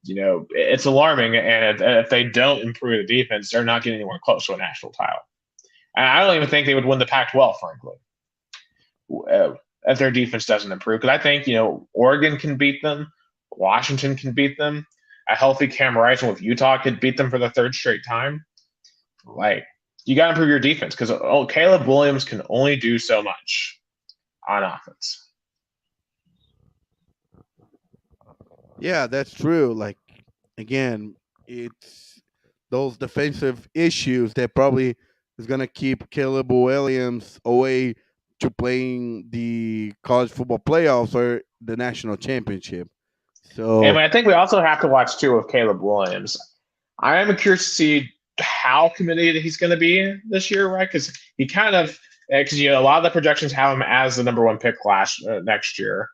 it's alarming. And if they don't improve the defense, they're not getting anywhere close to a national title. And I don't even think they would win the Pac-12, frankly, if their defense doesn't improve. Because I think, Oregon can beat them. Washington can beat them. A healthy Cam Rising with Utah could beat them for the third straight time. Like, you got to improve your defense because Caleb Williams can only do so much on offense. Yeah, that's true. Like, again, it's those defensive issues that probably is going to keep Caleb Williams away to playing the college football playoffs or the national championship. So, and I think we also have to watch too with Caleb Williams. I am curious to see how committed he's going to be this year, right? Because he kind of, because a lot of the projections have him as the number one pick next year.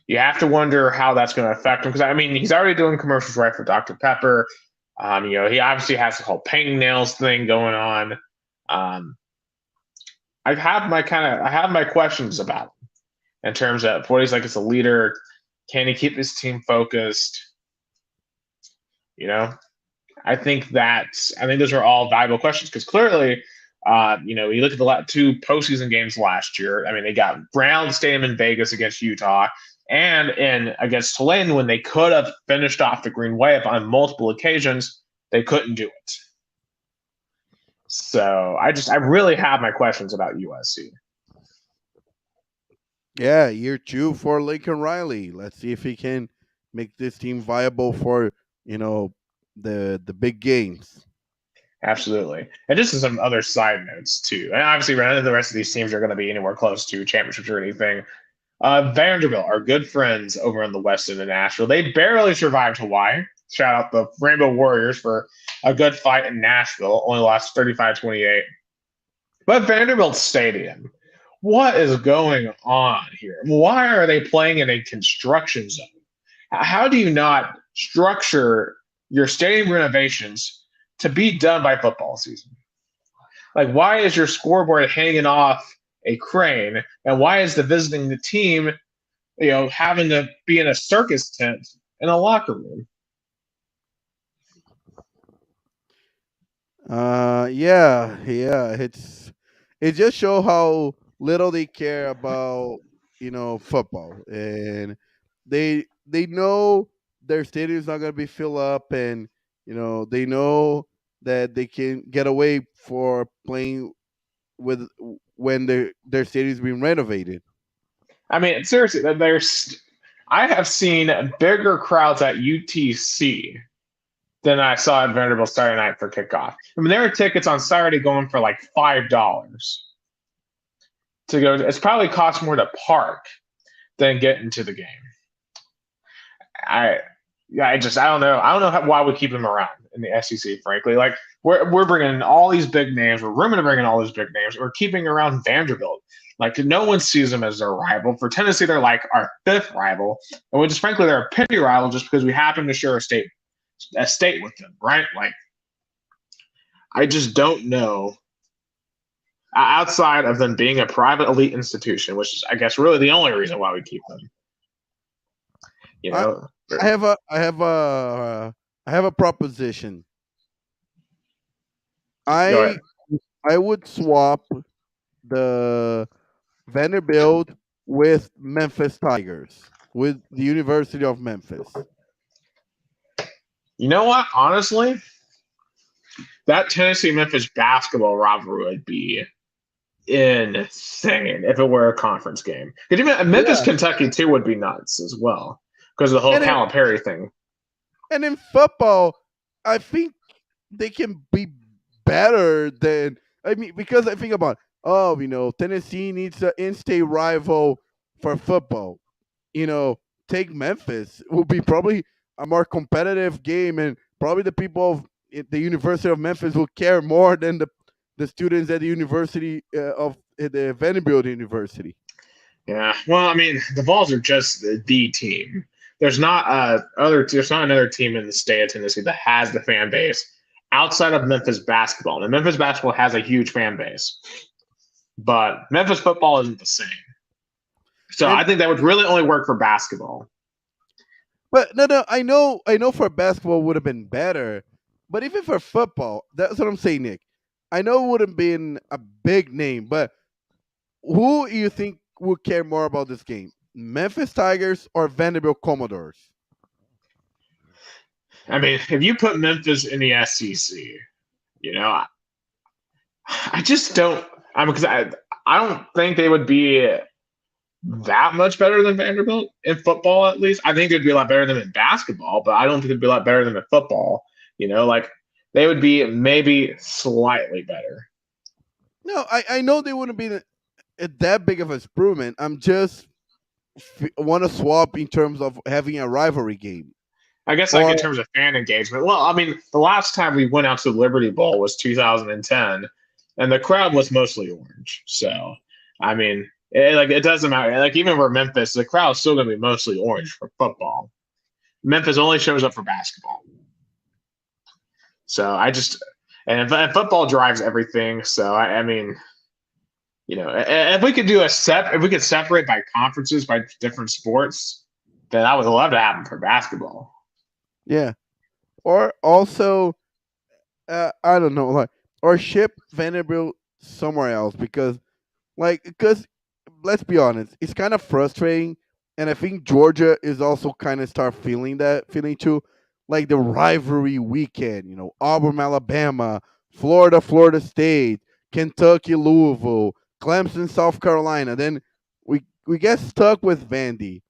You have to wonder how that's going to affect him because he's already doing commercials right for Dr. Pepper. He obviously has the whole painting nails thing going on. I have my questions about him in terms of what he's like as a leader. Can he keep his team focused? I think those are all valuable questions because clearly, you look at the two postseason games last year. They got Brown Stadium in Vegas against Utah and against Tulane when they could have finished off the Green Wave on multiple occasions. They couldn't do it. So I really have my questions about USC. Yeah, year 2 for Lincoln Riley. Let's see if he can make this team viable for the big games. Absolutely. And just some other side notes too. And obviously none of the rest of these teams are going to be anywhere close to championships or anything. Vanderbilt, our good friends over in the west end of Nashville, they barely survived Hawaii. Shout out the Rainbow Warriors for a good fight in Nashville. Only lost 35-28. But Vanderbilt Stadium, what is going on here? Why are they playing in a construction zone? How do you not structure your stadium renovations to be done by football season? Like, why is your scoreboard hanging off a crane? And why is the visiting team, having to be in a circus tent in a locker room? Yeah. It just shows how little they care about football, and they know their stadium's not gonna be filled up, and they know that they can get away for playing with when their stadium's being renovated. Seriously, I have seen bigger crowds at UTC than I saw at Vanderbilt Saturday night for kickoff. There are tickets on Saturday going for like $5 to go. It's probably cost more to park than get into the game. I don't know. I don't know why we keep them around in the SEC. Frankly, like we're bringing in all these big names. We're rumored to bring in all these big names. We're keeping around Vanderbilt. Like no one sees them as their rival. For Tennessee, they're like our fifth rival, and we frankly they're a pity rival just because we happen to share a state with them, right? Like I just don't know. Outside of them being a private elite institution, which is, I guess, really the only reason why we keep them. I have a proposition. I would swap the Vanderbilt with Memphis Tigers, with the University of Memphis. You know what? Honestly, that Tennessee-Memphis basketball rivalry would be insane if it were a conference game. Memphis, Yeah, Kentucky too would be nuts as well because of the whole and Calipari thing. in football, I think they can be better than. I mean, because I think about, Tennessee needs an in-state rival for football. Take Memphis will be probably a more competitive game, and probably the people of the University of Memphis will care more than the students at the University of the Vanderbilt University. Yeah. Well, I mean, the Vols are just the team. There's not another team in the state of Tennessee that has the fan base outside of Memphis basketball. And Memphis basketball has a huge fan base, but Memphis football isn't the same. So And I think that would really only work for basketball. but no, I know for basketball would have been better, but even for football, that's what I'm saying, Nick. I know it would have been a big name, but who you think would care more about this game? Memphis Tigers or Vanderbilt Commodores? I mean, if you put Memphis in the SEC, you know, I just don't. I mean, because I don't think they would be that much better than Vanderbilt in football. At least I think they'd be a lot better than in basketball, but I don't think they'd be a lot better than in football. Like they would be maybe slightly better. No, I know they wouldn't be that big of an improvement. I'm just want to swap in terms of having a rivalry game. I guess like Or in terms of fan engagement. Well, I mean, the last time we went out to the Liberty Bowl was 2010, and the crowd was mostly orange. So, I mean, it doesn't matter. Like even for Memphis, the crowd's still going to be mostly orange for football. Memphis only shows up for basketball. So and football drives everything. So I mean, if we could if we could separate by conferences by different sports, then I would love to have them for basketball. yeah, or also I don't know, like, or ship Vanderbilt somewhere else because let's be honest, it's kind of frustrating, and I think Georgia is also kind of start feeling that feeling too, like the rivalry weekend. Auburn, Alabama, Florida State, Kentucky, Louisville, Clemson, South Carolina. Then we get stuck with Vandy,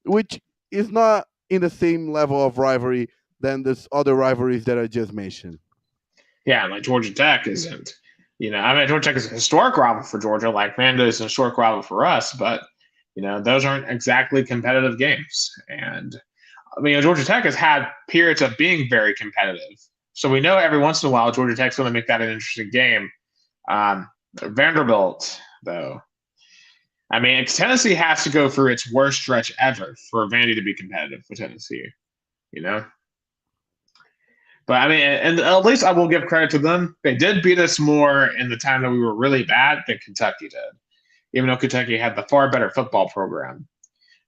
which is not in the same level of rivalry than this other rivalries that I just mentioned. Yeah, like Georgia Tech isn't. I mean, Georgia Tech is a historic rival for Georgia, like Vandy is a historic rival for us, but those aren't exactly competitive games. And I mean, Georgia Tech has had periods of being very competitive, so we know every once in a while Georgia Tech's going to make that an interesting game. Vanderbilt, though, I mean, Tennessee has to go through its worst stretch ever for Vandy to be competitive for Tennessee. But I mean, and at least I will give credit to them. They did beat us more in the time that we were really bad than Kentucky did, even though Kentucky had the far better football program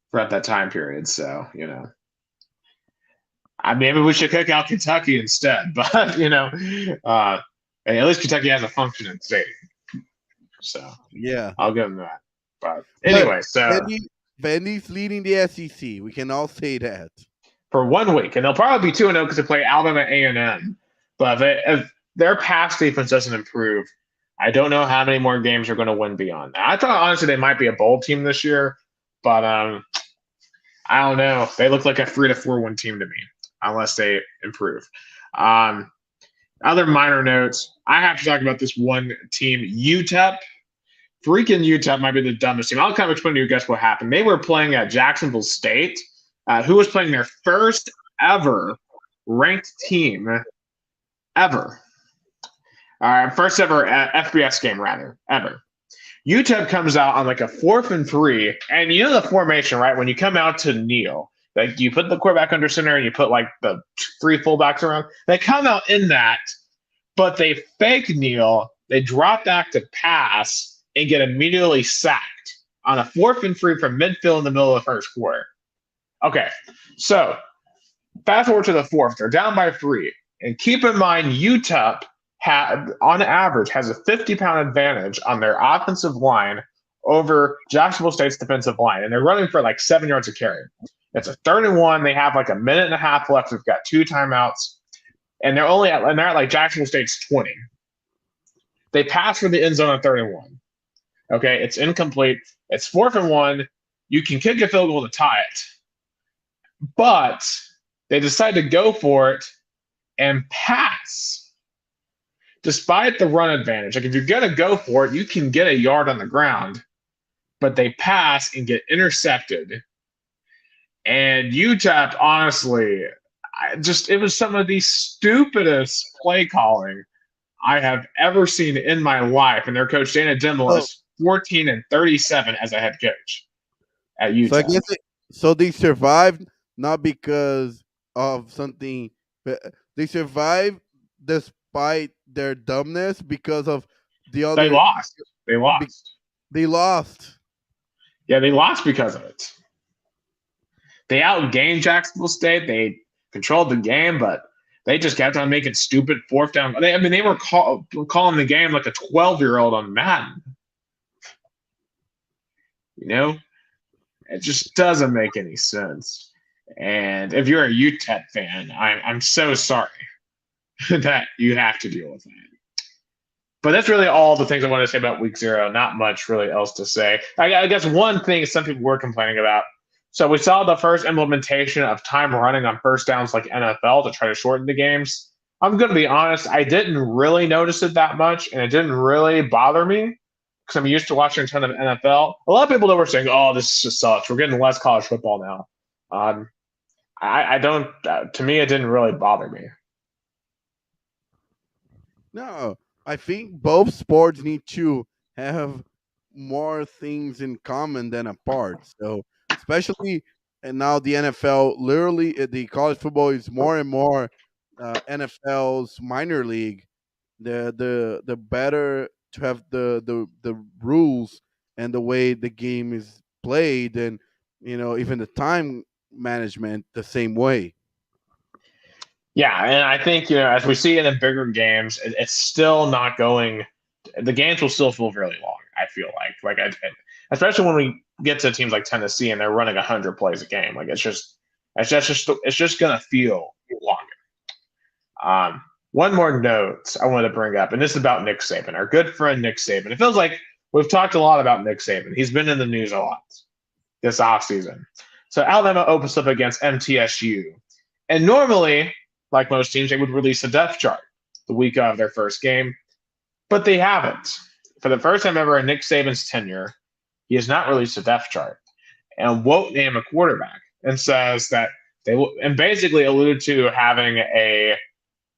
throughout that time period. So, maybe we should kick out Kentucky instead. But, at least Kentucky has a functioning state. So, Yeah. I'll give them that. But anyway, Vandy's leading the SEC. We can all say that. For 1 week, and they'll probably be 2-0 because they play Alabama A&M. But if their pass defense doesn't improve, I don't know how many more games they're going to win beyond that. I thought honestly they might be a bowl team this year, but I don't know. They look like a 3-4 win team to me, unless they improve. Other minor notes, I have to talk about this one team, UTEP. Freaking UTEP might be the dumbest team. I'll kind of explain to you guys what happened. They were playing at Jacksonville State, who was playing their first ever ranked team ever. First ever FBS game, rather, ever. UTEP comes out on like a 4th and 3, and you know the formation, right? When you come out to kneel, like you put the quarterback under center and you put like the 3 fullbacks around. They come out in that, but they fake kneel. They drop back to pass and get immediately sacked on a 4th and 3 from midfield in the middle of the first quarter. Okay, so fast forward to the 4th. They're down by 3. And keep in mind, UTEP, on average, has a 50-pound advantage on their offensive line over Jacksonville State's defensive line. And they're running for like 7 yards a carry. It's a 3rd and 1. They have like a minute and a half left. We've got 2 timeouts. and they're at like Jacksonville State's 20. They pass for the end zone on 31. Okay, it's incomplete. It's 4th and 1. You can kick a field goal to tie it, but they decide to go for it and pass, despite the run advantage. Like if you're gonna go for it, you can get a yard on the ground, but they pass and get intercepted. And UTEP, honestly, it was some of the stupidest play calling I have ever seen in my life. And their coach, Dana Dimel, is 14-37 as a head coach at UTEP. So I guess they survived not because of something. They survived despite their dumbness because of the other. They lost. They lost. Yeah, they lost because of it. They outgained Jacksonville State. They controlled the game, but they just kept on making stupid 4th down. They were calling the game like a 12-year-old on Madden. You know, it just doesn't make any sense. And if you're a UTEP fan, I'm so sorry that you have to deal with that. But that's really all the things I want to say about week 0. Not much really else to say. I guess one thing some people were complaining about. So we saw the first implementation of time running on first downs like NFL to try to shorten the games. I'm going to be honest, I didn't really notice it that much, and it didn't really bother me because I'm used to watching a ton of NFL. A lot of people that were saying, "Oh, this just sucks. We're getting less college football now." I don't. To me, it didn't really bother me. No, I think both sports need to have more things in common than apart. So, especially and now the NFL, literally, the college football is more and more NFL's minor league. The better to have the rules and the way the game is played, and even the time management the same way. Yeah, and I think as we see in the bigger games, it's still not going. The games will still feel really long. I feel especially when we get to teams like Tennessee and they're running 100 plays a game. Like it's just gonna feel longer. One more note I wanted to bring up, and this is about Nick Saban, our good friend Nick Saban. It feels like we've talked a lot about Nick Saban. He's been in the news a lot this offseason. So Alabama opens up against MTSU, and normally, like most teams, they would release a depth chart the week of their first game, but they haven't. For the first time ever in Nick Saban's tenure, he has not released a depth chart and won't name a quarterback, and says that they will, and basically alluded to having a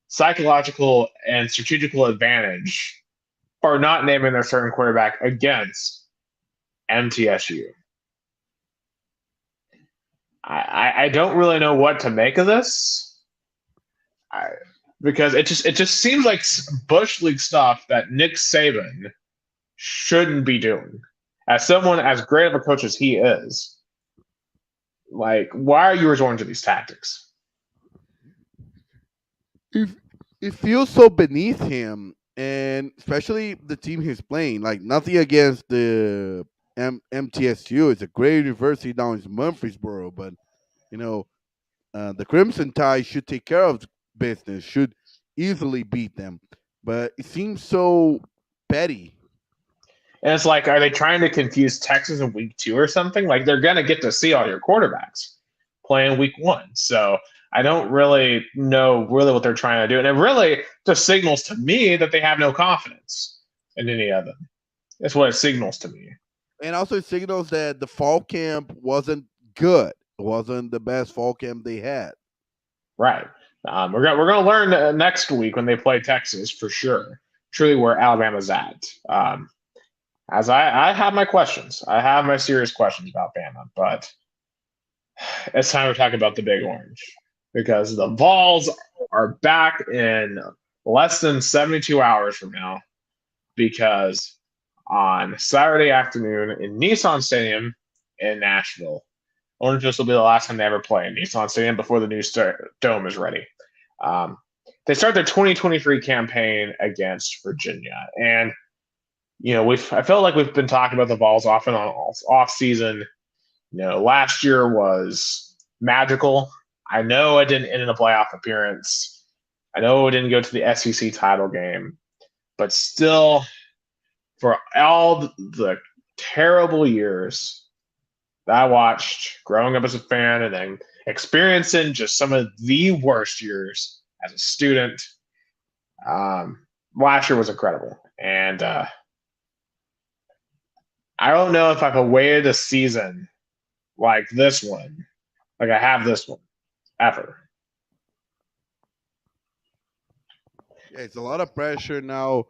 psychological and strategical advantage for not naming their certain quarterback against MTSU. I don't really know what to make of this. Because it just seems like Bush League stuff that Nick Saban shouldn't be doing. As someone as great of a coach as he is, like, why are you resorting to these tactics? It feels so beneath him, and especially the team he's playing. Like nothing against the MTSU. It's a great university down in Murfreesboro, but the Crimson Tide should take care of business, should easily beat them. But it seems so petty. And it's like, are they trying to confuse Texas in week 2 or something? Like they're going to get to see all your quarterbacks playing week 1. So I don't really know what they're trying to do. And it really just signals to me that they have no confidence in any of them. That's what it signals to me. And also it signals that the fall camp wasn't good. It wasn't the best fall camp they had. Right. We're going to learn next week when they play Texas for sure. Truly where Alabama's at. As I have my questions. I have my serious questions about Bama, but it's time to talk about the Big Orange because the Vols are back in less than 72 hours from now because on Saturday afternoon in Nissan Stadium in Nashville, I wonder if this will be the last time they ever play in Nissan Stadium before the new dome is ready. They start their 2023 campaign against Virginia. And, I felt like we've been talking about the Vols off and on off season. Last year was magical. I know I didn't end in a playoff appearance, I know it didn't go to the SEC title game, but still, for all the terrible years that I watched growing up as a fan and then experiencing just some of the worst years as a student, last year was incredible. And I don't know if I've awaited a season like this one, like I have this one, ever. Yeah, it's a lot of pressure now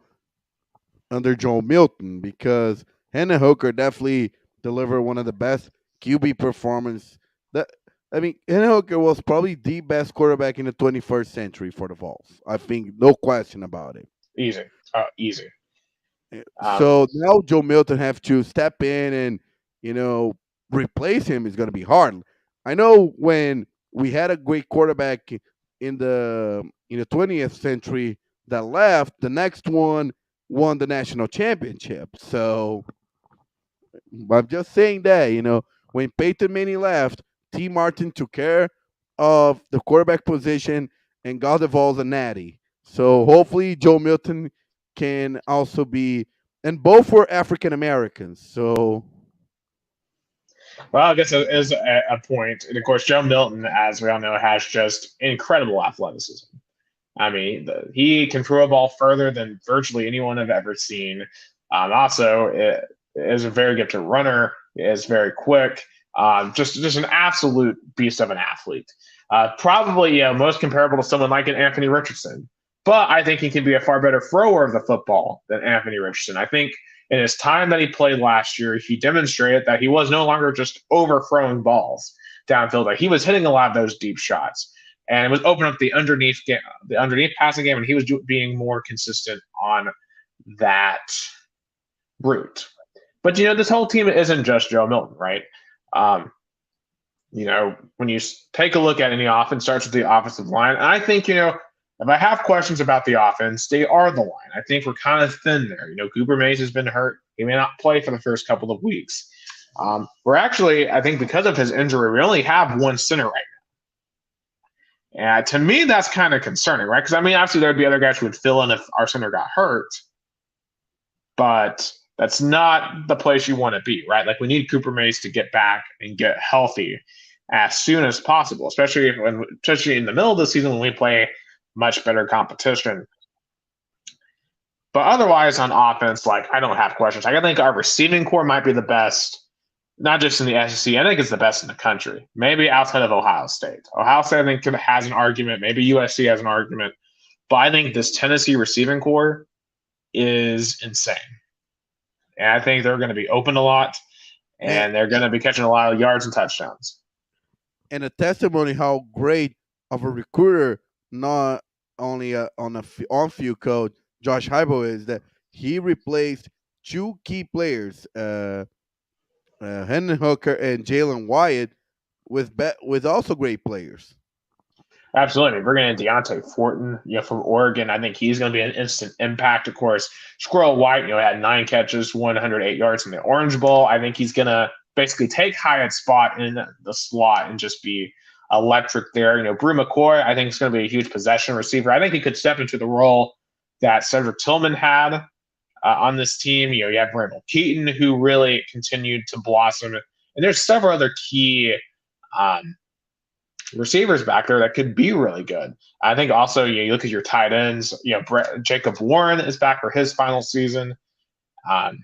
under Joe Milton because Hendon Hooker definitely delivered one of the best QB performance. That I mean, Hendon Hooker was probably the best quarterback in the 21st century for the Vols. I think no question about it. Easy. Easy. So now Joe Milton have to step in and replace him is going to be hard. I know when we had a great quarterback in the 20th century that left, the next one won the national championship. So I'm just saying that when Peyton Manning left, T. Martin took care of the quarterback position and got the Vols a natty. So hopefully Joe Milton can also be, and both were African Americans. So, well, I guess it is a point. And of course, Joe Milton, as we all know, has just incredible athleticism. I mean, he can throw a ball further than virtually anyone I've ever seen. Also, it is a very gifted runner. Is very quick. Just an absolute beast of an athlete. Probably most comparable to someone like an Anthony Richardson. But I think he can be a far better thrower of the football than Anthony Richardson. I think in his time that he played last year, he demonstrated that he was no longer just overthrowing balls downfield. Like he was hitting a lot of those deep shots, and it was opening up the underneath passing game, and he was being more consistent on that route. But this whole team isn't just Joe Milton, right? When you take a look at any offense, starts with the offensive line. And I think if I have questions about the offense, they are the line. I think we're kind of thin there. Cooper Mays has been hurt. He may not play for the first couple of weeks. We're actually, I think because of his injury, we only have one center right now. And to me, that's kind of concerning, right? Because, obviously there would be other guys who would fill in if our center got hurt. But that's not the place you want to be, right? Like we need Cooper Mays to get back and get healthy as soon as possible, especially in the middle of the season when we play much better competition. But otherwise on offense, I don't have questions. I think our receiving core might be the best, not just in the SEC. I think it's the best in the country, maybe outside of Ohio State. Ohio State, I think, has an argument. Maybe USC has an argument. But I think this Tennessee receiving core is insane. And I think they're going to be open a lot, and they're going to be catching a lot of yards and touchdowns. And a testimony how great of a recruiter, not only on-field coach, Josh Heupel is, that he replaced two key players, Hendon Hooker and Jalen Wyatt, with also great players. Absolutely. Bringing in Deontay Fortin, from Oregon, I think he's going to be an instant impact. Of course, Squirrel White, had 9 catches, 108 yards in the Orange Bowl. I think he's going to basically take Hyatt's spot in the slot and just be electric there. Brew McCoy, I think, is going to be a huge possession receiver. I think he could step into the role that Cedric Tillman had on this team. You have Randall Keaton, who really continued to blossom. And there's several other key receivers back there that could be really good. I think also you look at your tight ends. Jacob Warren is back for his final season. I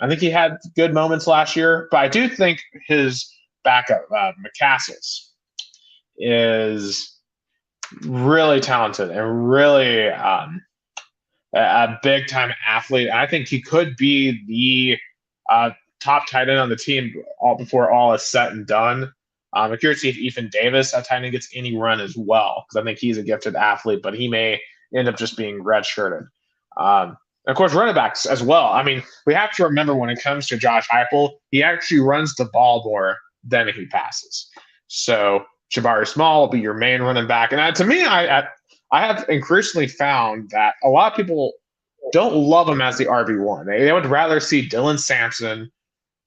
think he had good moments last year, but I do think his backup, McCassels, is really talented and really a big-time athlete. I think he could be the top tight end on the team before all is said and done. I'm curious to see if Ethan Davis at tight end gets any run as well, because I think he's a gifted athlete, but he may end up just being redshirted. Of course, running backs as well. We have to remember when it comes to Josh Heupel, he actually runs the ball more than he passes. So Jabari Small will be your main running back. And to me, I have increasingly found that a lot of people don't love him as the RB1. They would rather see Dylan Sampson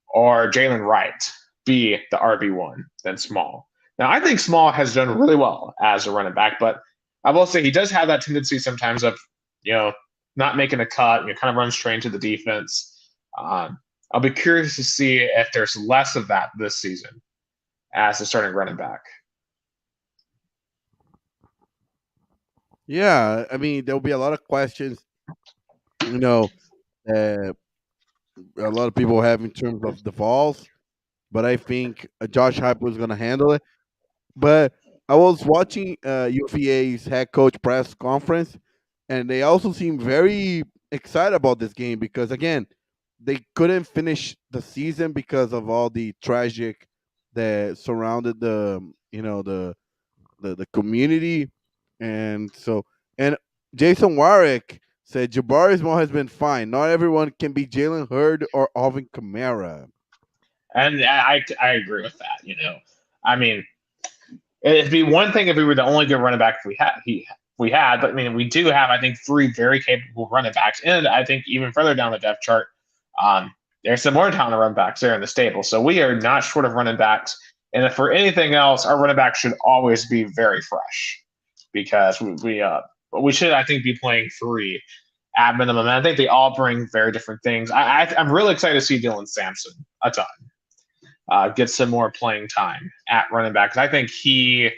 or Jalen Wright be the RB1 than Small. Now, I think Small has done really well as a running back, but I will say he does have that tendency sometimes of, you know, not making a cut, kind of runs straight to the defense. Um, I'll be curious to see if there's less of that this season as a starting running back. Yeah, I mean, there'll be a lot of questions, you know, uh, a lot of people have in terms of the falls, but I think Josh Hype was going to handle it. But I was watching UVA's head coach press conference, and they also seem very excited about this game because, again, they couldn't finish the season because of all the tragic that surrounded the community, and so and Jason Warwick said Jabari Small has been fine. Not everyone can be Jalen Hurd or Alvin Kamara. And I agree with that. I mean, it'd be one thing if we were the only good running back we had, but I mean, we do have, I think, three very capable running backs, and I think even further down the depth chart, there's some more talented running backs there in the stable. So we are not short of running backs, and if for anything else, our running backs should always be very fresh because we should, I think, be playing three at minimum. And I think they all bring very different things. I'm really excited to see Dylan Sampson a ton. Get some more playing time at running back because I think he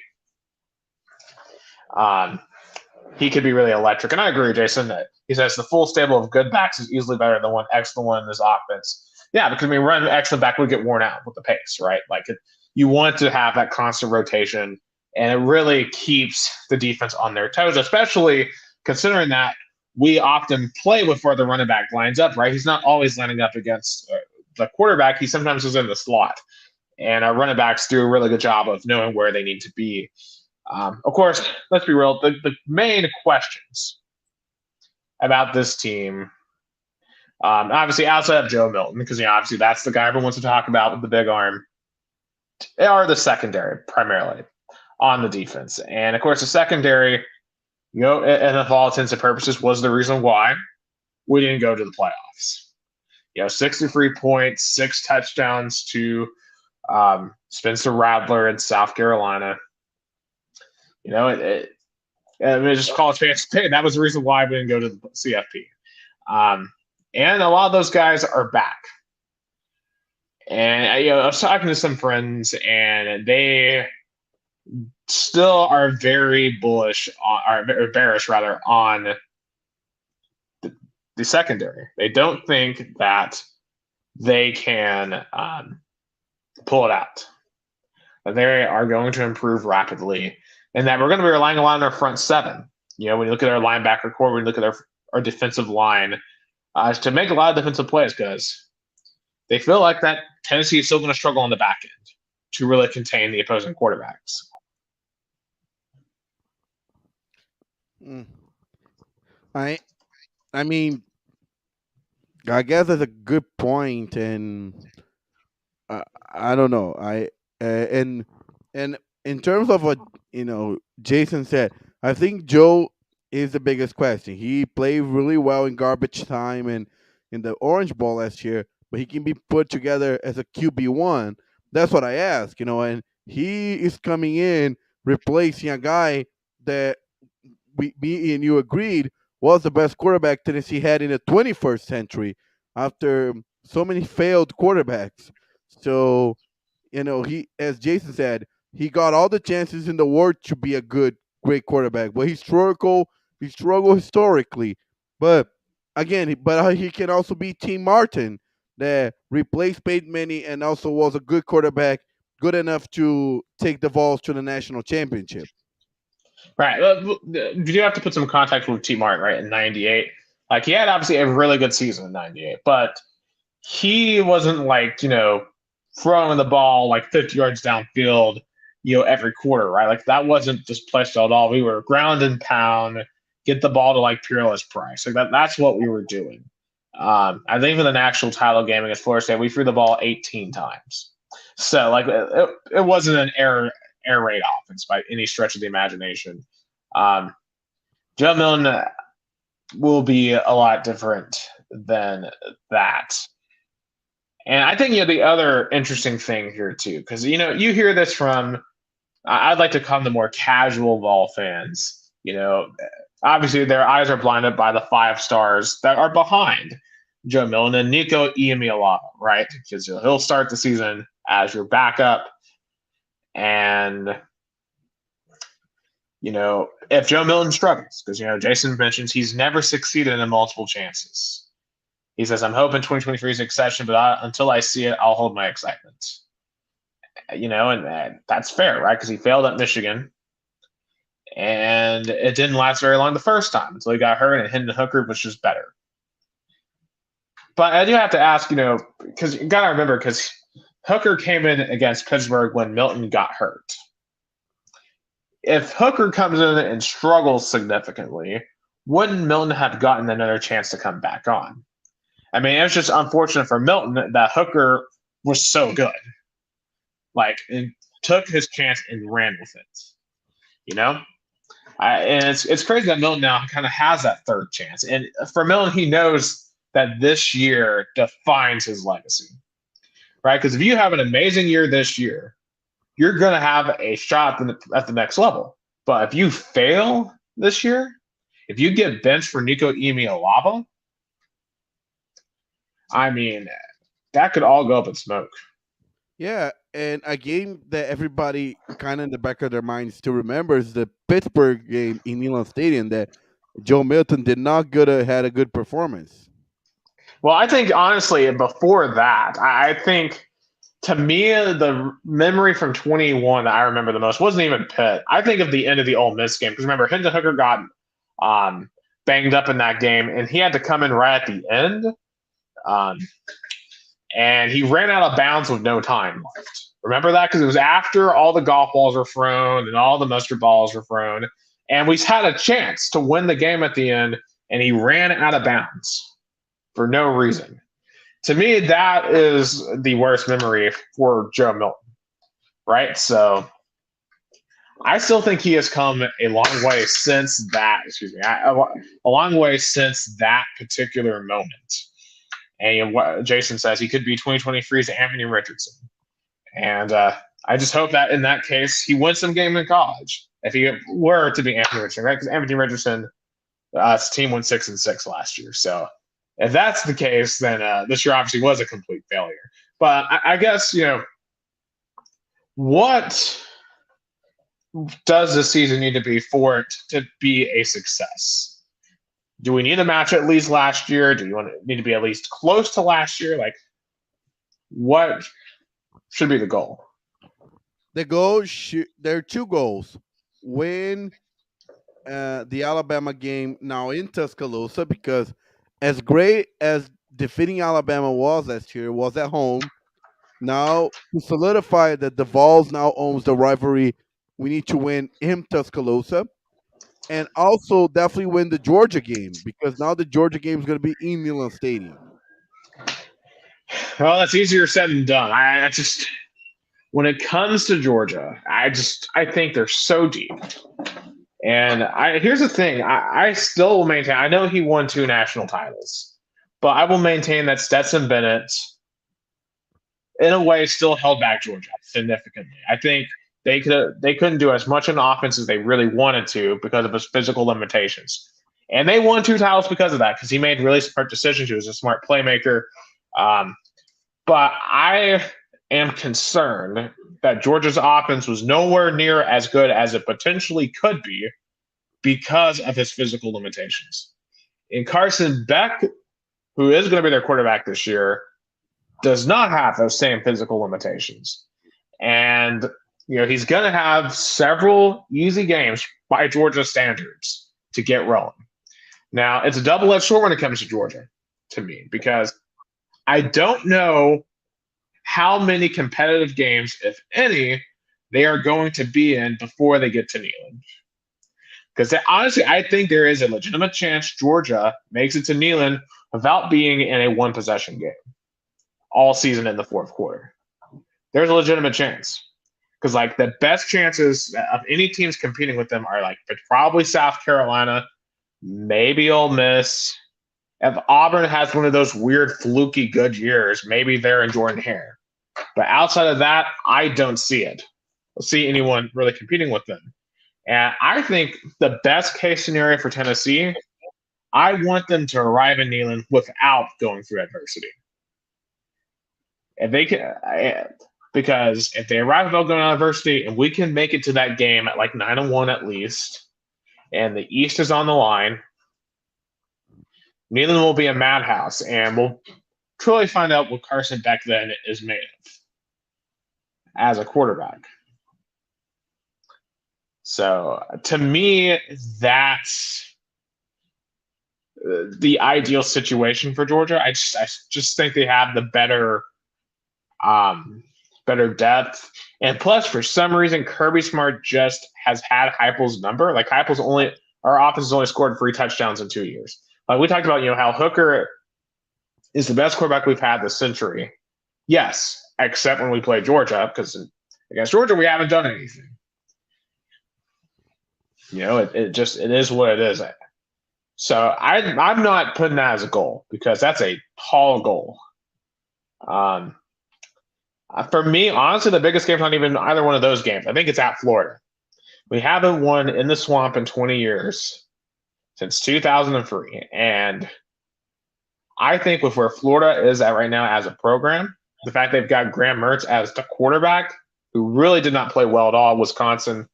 could be really electric. And I agree with Jason that he says the full stable of good backs is easily better than one excellent one in this offense. Yeah, because I mean, run excellent back would get worn out with the pace, right? Like you want to have that constant rotation, and it really keeps the defense on their toes, especially considering that we often play with where the running back lines up, right? He's not always lining up against the quarterback. He sometimes is in the slot, and our running backs do a really good job of knowing where they need to be. Of course, let's be real. The main questions about this team, obviously outside of Joe Milton, because obviously that's the guy everyone wants to talk about with the big arm, they are the secondary primarily on the defense. And of course, the secondary, and of all intents and purposes, was the reason why we didn't go to the playoffs. 63 points, 6 touchdowns to Spencer Rattler in South Carolina. Just college fans say that was the reason why we didn't go to the CFP. And a lot of those guys are back. And I was talking to some friends, and they still are very bullish or bearish rather on the secondary. They don't think that they can pull it out. That they are going to improve rapidly, and that we're going to be relying a lot on our front seven. When you look at our linebacker core, when you look at our defensive line, to make a lot of defensive plays because they feel like that Tennessee is still going to struggle on the back end to really contain the opposing quarterbacks. I mean, I guess that's a good point, and I don't know. And in terms of what Jason said, I think Joe is the biggest question. He played really well in garbage time and in the Orange Bowl last year, but he can be put together as a QB1. That's what I ask, and he is coming in replacing a guy that me and you agreed was the best quarterback Tennessee had in the 21st century after so many failed quarterbacks. So, he, as Jason said, he got all the chances in the world to be a great quarterback, but he struggled historically. But again, he can also be Tim Martin that replaced Peyton Manning and also was a good quarterback, good enough to take the Vols to the national championship. Right. You do have to put some context with T. Martin, right? In '98, like he had obviously a really good season in '98, but he wasn't throwing the ball like 50 yards downfield, every quarter, right? Like that wasn't this play style at all. We were ground and pound, get the ball to like Peerless Price. Like that's what we were doing. I think in the national title game against Florida State, we threw the ball 18 times. So like it wasn't an air raid offense by any stretch of the imagination. Joe Milton will be a lot different than that. And I think the other interesting thing here too, because you hear this from I'd like to call them the more casual Vol fans You know, obviously their eyes are blinded by the 5 stars that are behind Joe Milton and Nico Iamaleava, right? Because he'll start the season as your backup. And, if Joe Milton struggles, because, Jason mentions he's never succeeded in multiple chances. He says, I'm hoping 2023 is an exception, but until I see it, I'll hold my excitement. And that's fair, right? Because he failed at Michigan. And it didn't last very long the first time until he got hurt, and Hendon Hooker was just better. But I do have to ask, because you got to remember, because Hooker came in against Pittsburgh when Milton got hurt. If Hooker comes in and struggles significantly, wouldn't Milton have gotten another chance to come back on? I mean, it was just unfortunate for Milton that Hooker was so good. And took his chance and ran with it. And it's crazy that Milton now kind of has that third chance. And for Milton, he knows that this year defines his legacy, right? Because if you have an amazing year this year, you're going to have a shot at the next level. But if you fail this year, if you get benched for Nico Iamaleava, I mean, that could all go up in smoke. Yeah, and a game that everybody kind of in the back of their minds still remembers is the Pittsburgh game in Neyland Stadium that Joe Milton did not had a good performance. Well, I think honestly, before that, I think to me the memory from 21 that I remember the most wasn't even Pitt. I think of the end of the Ole Miss game because remember Hendon Hooker got banged up in that game, and he had to come in right at the end, and he ran out of bounds with no time left. Remember that? Because it was after all the golf balls were thrown and all the mustard balls were thrown, and we had a chance to win the game at the end, and he ran out of bounds for no reason. To me, that is the worst memory for Joe Milton, right? So I still think he has come a long way since that. A long way since that particular moment. And what Jason says, he could be 2023's Anthony Richardson. And I just hope that in that case, he wins some game in college. If he were to be Anthony Richardson, right? Because Anthony Richardson, his team went 6-6 last year. So if that's the case, then this year obviously was a complete failure. But I guess, what does this season need to be for it to be a success? Do we need to match at least last year? Do you need to be at least close to last year? What should be the goal? The goal there are two goals. Win the Alabama game now in Tuscaloosa, because as great as defeating Alabama was last year, was at home. Now, to solidify that the Vols now owns the rivalry, we need to win in Tuscaloosa. And also definitely win the Georgia game, because now the Georgia game is going to be in Neyland Stadium. Well, that's easier said than done. When it comes to Georgia, I think they're so deep. And here's the thing. I still will maintain, I know he won 2 national titles, but I will maintain that Stetson Bennett, in a way, still held back Georgia significantly. I think they couldn't do as much in offense as they really wanted to because of his physical limitations. And they won 2 titles because of that, because he made really smart decisions. He was a smart playmaker. But I am concerned that Georgia's offense was nowhere near as good as it potentially could be because of his physical limitations. And Carson Beck, who is going to be their quarterback this year, does not have those same physical limitations. And he's going to have several easy games by Georgia standards to get rolling. Now, it's a double-edged sword when it comes to Georgia, to me, because I don't know how many competitive games, if any, they are going to be in before they get to Neyland. Because honestly, I think there is a legitimate chance Georgia makes it to Neyland without being in a one-possession game all season in the fourth quarter. There's a legitimate chance. Because the best chances of any teams competing with them are probably South Carolina, maybe Ole Miss. If Auburn has one of those weird fluky good years, maybe they're in Jordan Hare. But outside of that, I don't see it. I don't see anyone really competing with them. And I think the best case scenario for Tennessee, I want them to arrive in Neyland without going through adversity. If they can, because if they arrive without going through adversity, and we can make it to that game at like 9-1 at least, and the East is on the line, Neyland will be a madhouse, and we'll truly find out what Carson Beck then is made of as a quarterback. So to me, that's the ideal situation for Georgia. I just think they have the better depth, and plus for some reason Kirby Smart just has had Heupel's number. Like our offense has only scored 3 touchdowns in 2 years. Like we talked about, how Hooker is the best quarterback we've had this century. Yes, except when we play Georgia, because against Georgia we haven't done anything. It is what it is. So I'm not putting that as a goal because that's a tall goal. For me, honestly, the biggest game is not even either one of those games. I think it's at Florida. We haven't won in the Swamp in 20 years, since 2003. And I think with where Florida is at right now as a program, the fact they've got Graham Mertz as the quarterback, who really did not play well at all, Wisconsin,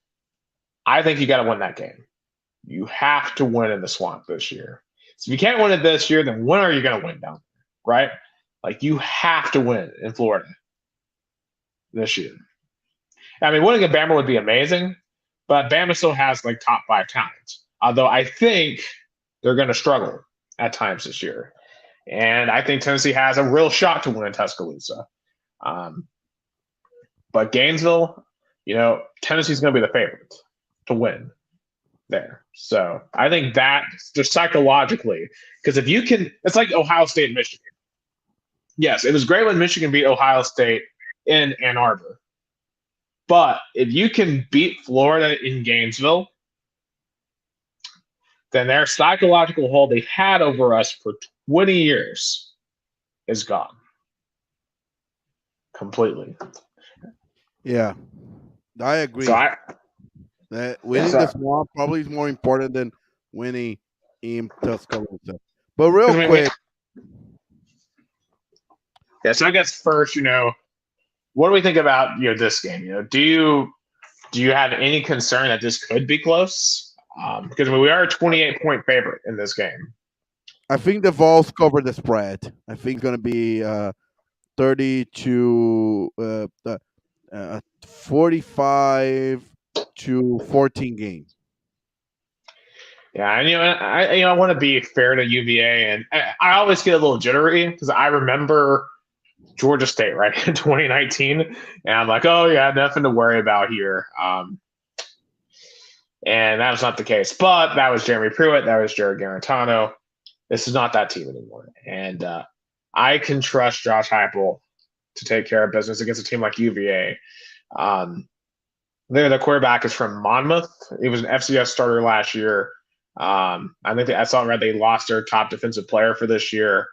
I think you got to win that game. You have to win in the Swamp this year. So if you can't win it this year, then when are you going to win down there, right? Like, you have to win in Florida this year. I mean, winning at Bama would be amazing, but Bama still has, like, top 5 talent. Although I think they're going to struggle at times this year. And I think Tennessee has a real shot to win in Tuscaloosa. But Gainesville, Tennessee's going to be the favorite to win there. So I think that just psychologically, because if you can, it's like Ohio State and Michigan. Yes, it was great when Michigan beat Ohio State in Ann Arbor. But if you can beat Florida in Gainesville, then their psychological hold they've had over us for 20 years is gone. Completely. Yeah, I agree. So that winning the Swamp probably is more important than winning in Tuscaloosa. But real quick. Yeah, so I guess first, what do we think about this game? Do you have any concern that this could be close? Because we are a 28-point favorite in this game. I think the Vols cover the spread. I think it's going to be 45-14 game. Yeah, I want to be fair to UVA, and I always get a little jittery because I remember Georgia State right in 2019, and I'm like, oh yeah, nothing to worry about here. And that was not the case. But that was Jeremy Pruitt, that was Jared Garantano. This is not that team anymore, and I can trust Josh Heupel to take care of business against a team like UVA. The quarterback is from Monmouth. He was an FCS starter last year. I think I saw they lost their top defensive player for this year.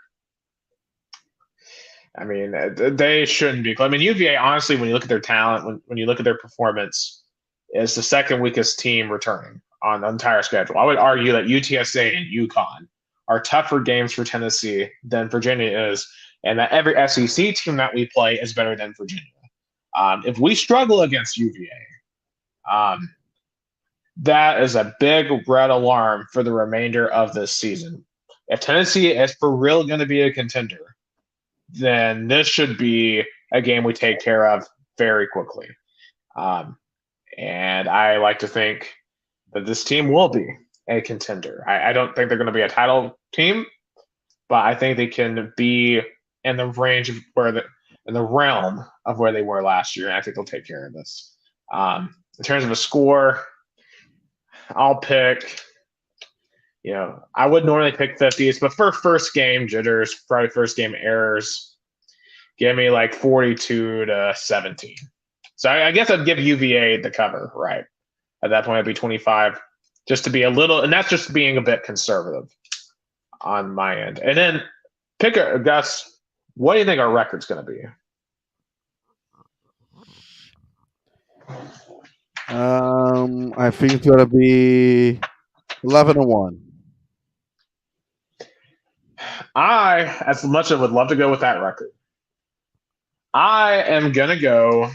I mean, they shouldn't be. I mean, UVA, honestly, when you look at their talent, when you look at their performance, is the second weakest team returning on the entire schedule. I would argue that UTSA and UConn are tougher games for Tennessee than Virginia is, and that every SEC team that we play is better than Virginia. If we struggle against UVA, that is a big red alarm for the remainder of this season. If Tennessee is for real going to be a contender, then this should be a game we take care of very quickly. And I like to think that this team will be a contender. I don't think they're going to be a title team, but I think they can be in the range of in the realm of where they were last year, and I think they'll take care of this. In terms of a score, I'll pick, I would normally pick 50s, but for first game jitters, probably first game errors, give me like 42-17. So I guess I'd give UVA the cover, right? At that point, it'd be 25, just to be a little, and that's just being a bit conservative on my end. And then pick Gus, what do you think our record's going to be? I think it's gonna be 11-1. I, as much as I would love to go with that record, I am gonna go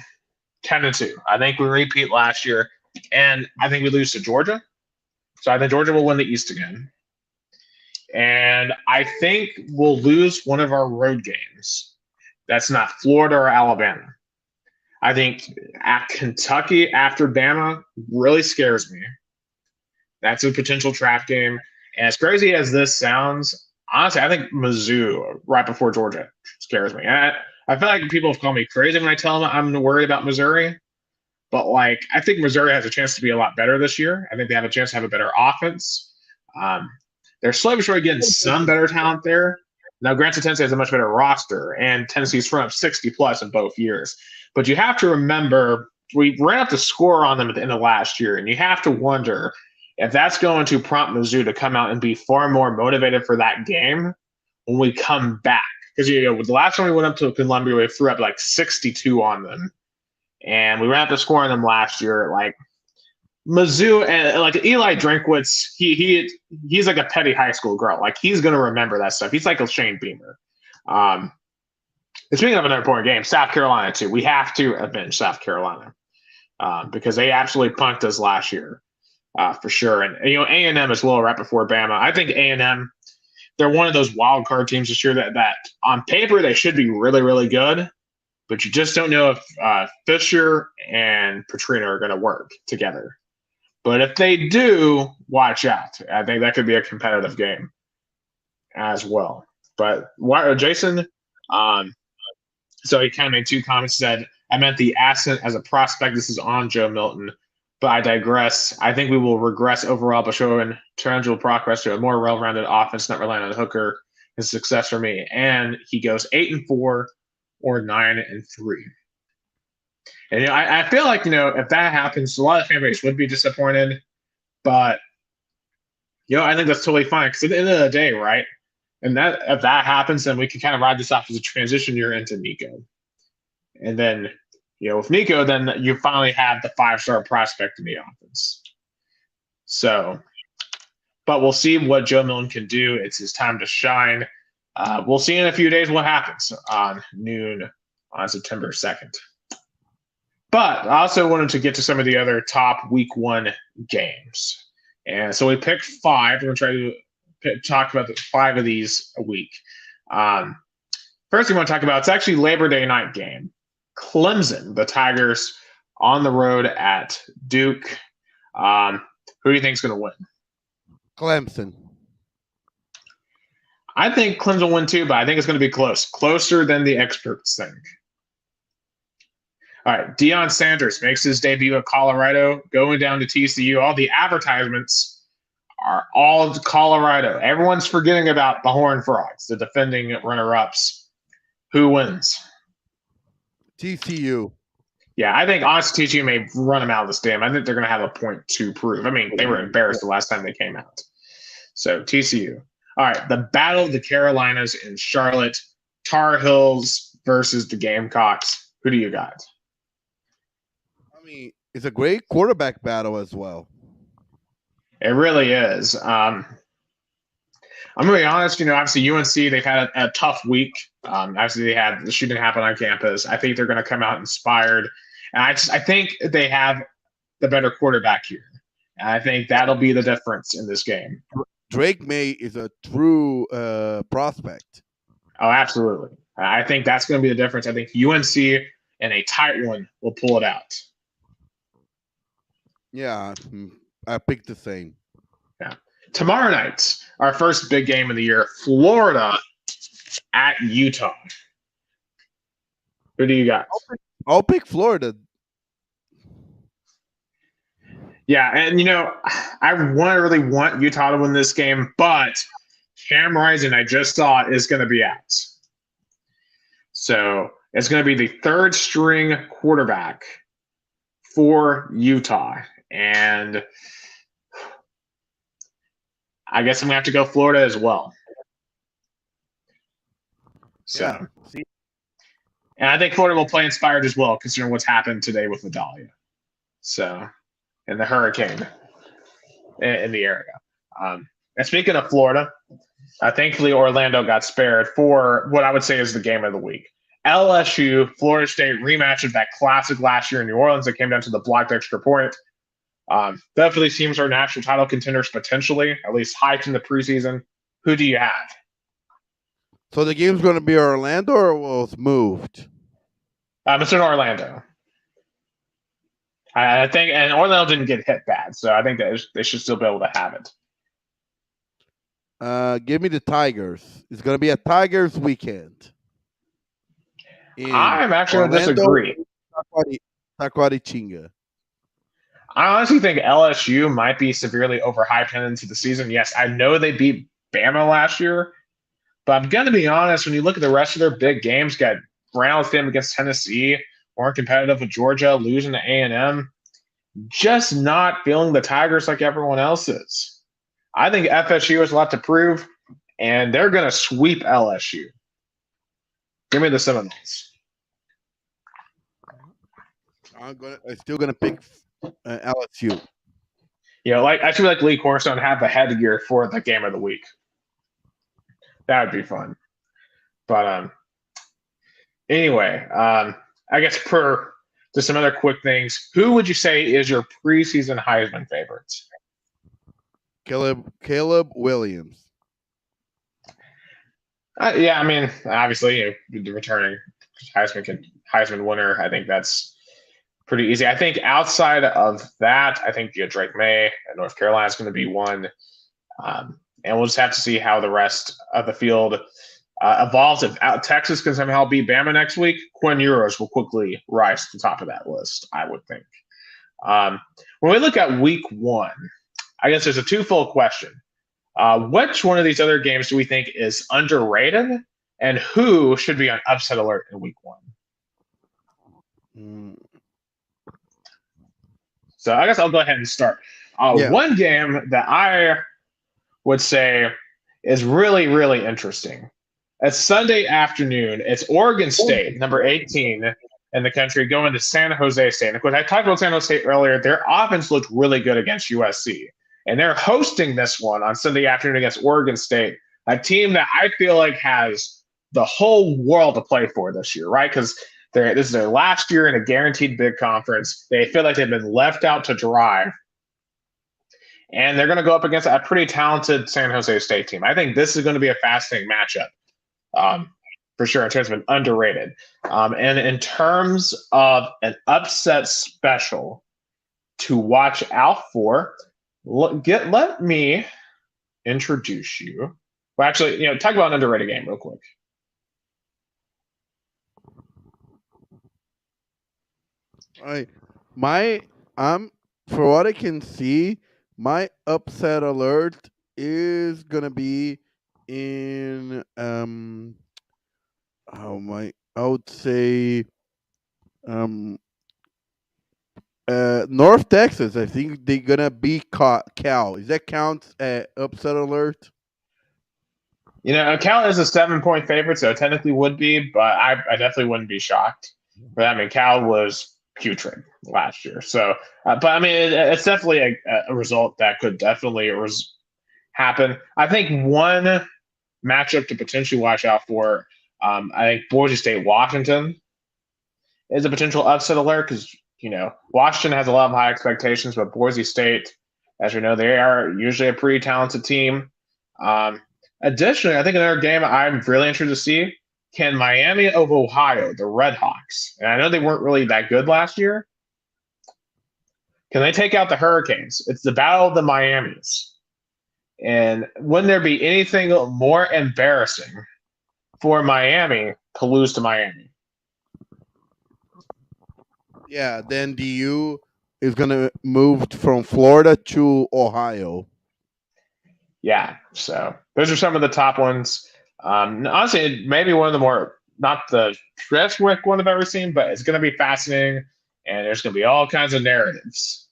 10-2. I think we repeat last year, and I think we lose to Georgia. So I think Georgia will win the East again. And I think we'll lose one of our road games. That's not Florida or Alabama. I think at Kentucky after Bama really scares me. That's a potential trap game. And as crazy as this sounds, honestly, I think Mizzou right before Georgia scares me. And I feel like people have called me crazy when I tell them I'm worried about Missouri. But like, I think Missouri has a chance to be a lot better this year. I think they have a chance to have a better offense. They're slowly sure getting some better talent there. Now, granted, Tennessee has a much better roster, and Tennessee's front up 60 plus in both years. But you have to remember, we ran up the score on them at the end of last year, and you have to wonder if that's going to prompt Mizzou to come out and be far more motivated for that game when we come back. Because the last time we went up to Columbia, we threw up like 62 on them, and we ran up the score on them last year. Like Mizzou and like Eli Drinkwitz, he's like a petty high school girl. Like he's gonna remember that stuff. He's like a Shane Beamer. Speaking of another important game, South Carolina too. We have to avenge South Carolina because they absolutely punked us last year for sure. And A&M as well right before Bama. I think A&M, they're one of those wild card teams this year that on paper they should be really, really good, but you just don't know if Fisher and Petrino are going to work together. But if they do, watch out. I think that could be a competitive game as well. But Jason, so he kind of made two comments. He said, I meant the ascent as a prospect. This is on Joe Milton. But I digress. I think we will regress overall, but showing tangible progress to a more well-rounded offense, not relying on Hooker, is success for me. And he goes 8-4 or 9-3. And I feel like if that happens, a lot of fan base would be disappointed. But I think that's totally fine because at the end of the day, right? And that if that happens, then we can kind of ride this off as a transition year into Nico. And then, with Nico, then you finally have the 5-star prospect in the offense. So, but we'll see what Joe Milton can do. It's his time to shine. We'll see in a few days what happens on noon on September 2nd. But I also wanted to get to some of the other top week 1 games. And so we picked 5. We're going to try to talk about the 5 of these a week. First, we want to talk about, it's actually Labor Day night game. Clemson, the Tigers, on the road at Duke. Who do you think is going to win? Clemson. I think Clemson will win too, but I think it's going to be close. Closer than the experts think. All right, Deion Sanders makes his debut at Colorado, going down to TCU. All the advertisements are all Colorado. Everyone's forgetting about the Horned Frogs, the defending runner-ups. Who wins? TCU. Yeah, I think honestly TCU may run them out of this game. I think they're going to have a point to prove. I mean, they were embarrassed the last time they came out. So TCU. All right, the Battle of the Carolinas in Charlotte. Tar Heels versus the Gamecocks. Who do you got? I mean, it's a great quarterback battle as well. It really is. I'm going to be honest, obviously UNC, they've had a tough week. Obviously, they had the shooting happen on campus. I think they're going to come out inspired. And I think they have the better quarterback here. And I think that'll be the difference in this game. Drake May is a true prospect. Oh, absolutely. I think that's going to be the difference. I think UNC in a tight one will pull it out. Yeah, I picked the same. Yeah. Tomorrow night, our first big game of the year, Florida at Utah. Who do you got? I'll pick Florida. Yeah, and I really want Utah to win this game, but Cam Rising, I just thought, is going to be out. So it's going to be the third string quarterback for Utah. And I guess I'm going to have to go Florida as well. So, yeah. And I think Florida will play inspired as well, considering what's happened today with Vidalia. So, in the hurricane in the area. And speaking of Florida, thankfully Orlando got spared for what I would say is the game of the week. LSU, Florida State rematch of that classic last year in New Orleans that came down to the blocked extra point. Definitely seems our national title contenders potentially, at least hyped in the preseason. Who do you have? So the game's going to be Orlando or was moved? It's in Orlando. I think, and Orlando didn't get hit bad, so I think that they should still be able to have it. Give me the Tigers. It's going to be a Tigers weekend. I'm actually going to disagree. Taquaritinga. I honestly think LSU might be severely overhyped heading into the season. Yes, I know they beat Bama last year, but I'm going to be honest, when you look at the rest of their big games, got Browns game against Tennessee, weren't competitive with Georgia, losing to A&M, just not feeling the Tigers like everyone else is. I think FSU has a lot to prove, and they're going to sweep LSU. Give me the Seminoles. I'm still gonna pick LSU. Yeah, I feel like Lee Corson have the headgear for the game of the week. That would be fun. But anyway, I guess just some other quick things. Who would you say is your preseason Heisman favorites? Caleb Williams. Yeah, I mean, obviously, the returning Heisman winner. I think that's pretty easy. I think outside of that, I think Drake May at North Carolina is going to be one. And we'll just have to see how the rest of the field evolves. If Texas can somehow beat Bama next week, Quinn Ewers will quickly rise to the top of that list, I would think. When we look at week one, I guess there's a twofold question. Which one of these other games do we think is underrated, and who should be on upset alert in week one? So I guess I'll go ahead and start. One game that I would say is really, really interesting. It's Sunday afternoon. It's Oregon State, number 18 in the country, going to San Jose State. And of course, I talked about San Jose State earlier. Their offense looked really good against USC. And they're hosting this one on Sunday afternoon against Oregon State, a team that I feel like has the whole world to play for this year, right? Because this is their last year in a guaranteed big conference. They feel like they've been left out to dry. And they're going to go up against a pretty talented San Jose State team. I think this is going to be a fascinating matchup, for sure, in terms of an underrated. And in terms of an upset special to watch out for, let me introduce you. Well, actually, talk about an underrated game real quick. For what I can see, my upset alert is gonna be in I would say North Texas. I think they're gonna beat Cal. Is that counts upset alert? Cal is a 7-point favorite, so it technically would be, but I definitely wouldn't be shocked. But I mean, Cal was putrid last year. So, but I mean, it's definitely a result that could definitely happen. I think one matchup to potentially watch out for, I think Boise State Washington is a potential upset alert because, Washington has a lot of high expectations, but Boise State, as we know, they are usually a pretty talented team. Additionally, I think another game I'm really interested to see, can Miami of Ohio, the Redhawks, and I know they weren't really that good last year, can they take out the Hurricanes? It's the battle of the Miamis. And wouldn't there be anything more embarrassing for Miami to lose to Miami? Yeah, then DU is going to move from Florida to Ohio. Yeah, so those are some of the top ones. Honestly, maybe one of the more, not the best week one I've ever seen, but it's going to be fascinating, and there's going to be all kinds of narratives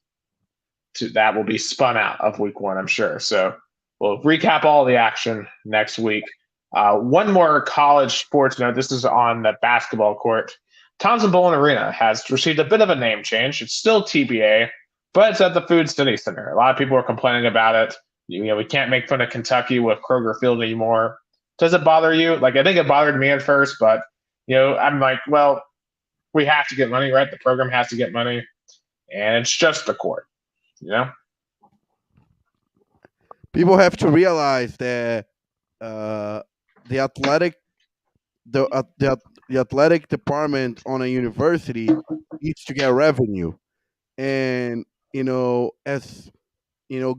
that will be spun out of week one, I'm sure. So we'll recap all the action next week. One more college sports note. This is on the basketball court. Thompson Boling Arena has received a bit of a name change. It's still TBA, but it's at the Food City Center. A lot of people are complaining about it. We can't make fun of Kentucky with Kroger Field anymore. Does it bother you? Like, I think it bothered me at first, but I'm like, well, we have to get money, right? The program has to get money, and it's just the court, you know. People have to realize that uh, the athletic the, the athletic department on a university needs to get revenue, and as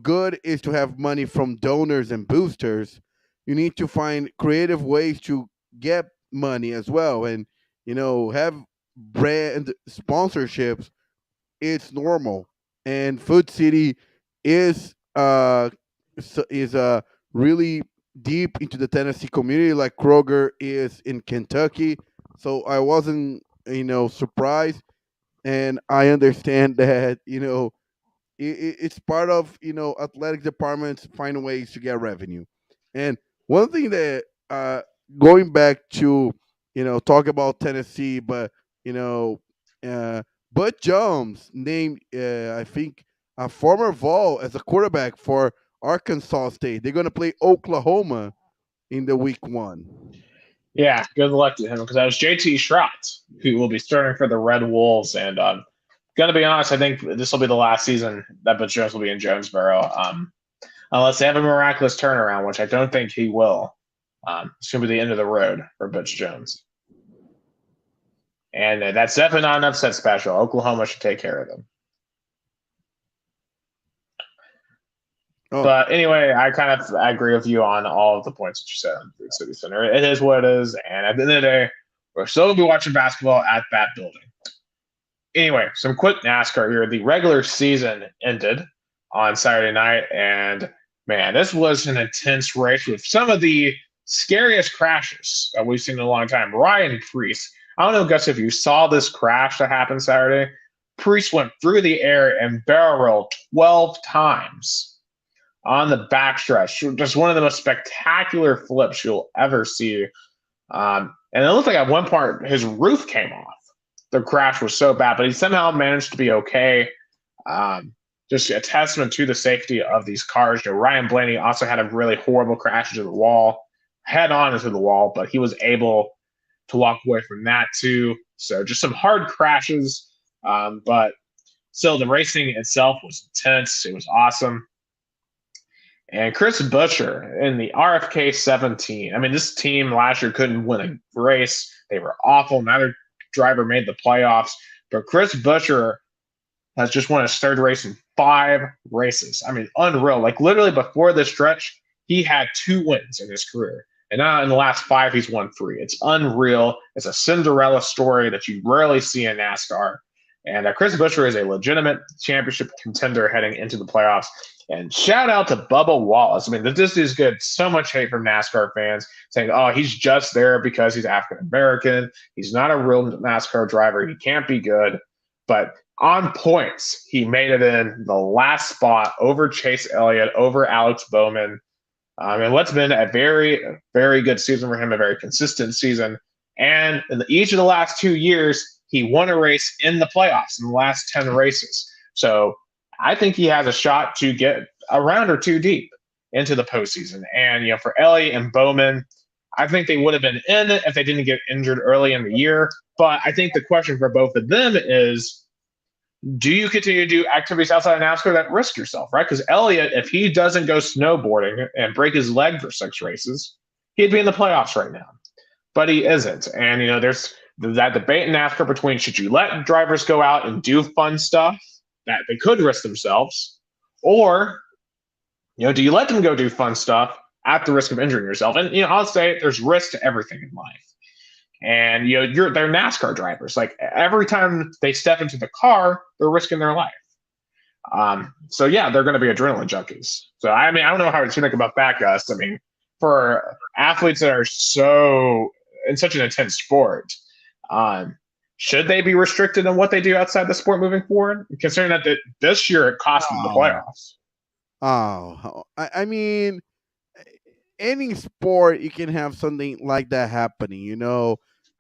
good is to have money from donors and boosters. You need to find creative ways to get money as well, and have brand sponsorships. It's normal, and Food City is really deep into the Tennessee community, like Kroger is in Kentucky. So I wasn't surprised, and I understand that it's part of athletic departments find ways to get revenue. And one thing that going back to talk about Tennessee, but uh, Bud Jones named I think a former Vol as a quarterback for Arkansas State. They're going to play Oklahoma in the week one. Yeah, good luck to him because that was JT Schrott, who will be starting for the Red Wolves. And gonna be honest, I think this will be the last season that Butch Jones will be in Jonesboro, unless they have a miraculous turnaround, which I don't think he will. It's gonna be the end of the road for Butch Jones, and that's definitely not an upset special. Oklahoma should take care of them. Oh. But anyway, I agree with you on all of the points that you said on Food City Center. It is what it is, and at the end of the day, we're still going to be watching basketball at that building. Anyway, some quick NASCAR here. The regular season ended on Saturday night, and man, this was an intense race with some of the scariest crashes that we've seen in a long time. Ryan Preece, I don't know, Gus, if you saw this crash that happened Saturday. Preece went through the air and barrel rolled 12 times on the backstretch. Just one of the most spectacular flips you'll ever see. And it looked like at one part his roof came off. The crash was so bad, but he somehow managed to be okay. Just a testament to the safety of these cars. Ryan Blaney also had a really horrible crash into the wall, head on into the wall, but he was able to walk away from that too. So just some hard crashes, but still the racing itself was intense. It was awesome. And Chris Buescher in the RFK 17. I mean, this team last year couldn't win a race. They were awful. Neither driver made the playoffs. But Chris Buescher has just won his third race in 5 races. I mean, unreal. Like, literally before this stretch, he had 2 wins in his career. And now in the last 5, he's won 3. It's unreal. It's a Cinderella story that you rarely see in NASCAR. And Chris Buescher is a legitimate championship contender heading into the playoffs. And shout out to Bubba Wallace. I mean, this is good. So much hate from NASCAR fans saying, oh, he's just there because he's African-American. He's not a real NASCAR driver. He can't be good. But on points, he made it in the last spot over Chase Elliott, over Alex Bowman. And what's been a very, very good season for him, a very consistent season. And in each of the last 2 years, he won a race in the playoffs in the last 10 races. So I think he has a shot to get a round or 2 deep into the postseason. And, for Elliott and Bowman, I think they would have been in it if they didn't get injured early in the year. But I think the question for both of them is, do you continue to do activities outside of NASCAR that risk yourself, right? Because Elliott, if he doesn't go snowboarding and break his leg for 6 races, he'd be in the playoffs right now. But he isn't. And, there's that debate in NASCAR between should you let drivers go out and do fun stuff that they could risk themselves, or, do you let them go do fun stuff at the risk of injuring yourself? And, I'll say there's risk to everything in life. And, they're NASCAR drivers. Like, every time they step into the car, they're risking their life. So, yeah, they're going to be adrenaline junkies. So, I mean, I don't know how to think about that, Gus. I mean, for athletes that are in such an intense sport, should they be restricted in what they do outside the sport moving forward? Considering that this year it cost them the playoffs. I mean, any sport you can have something like that happening.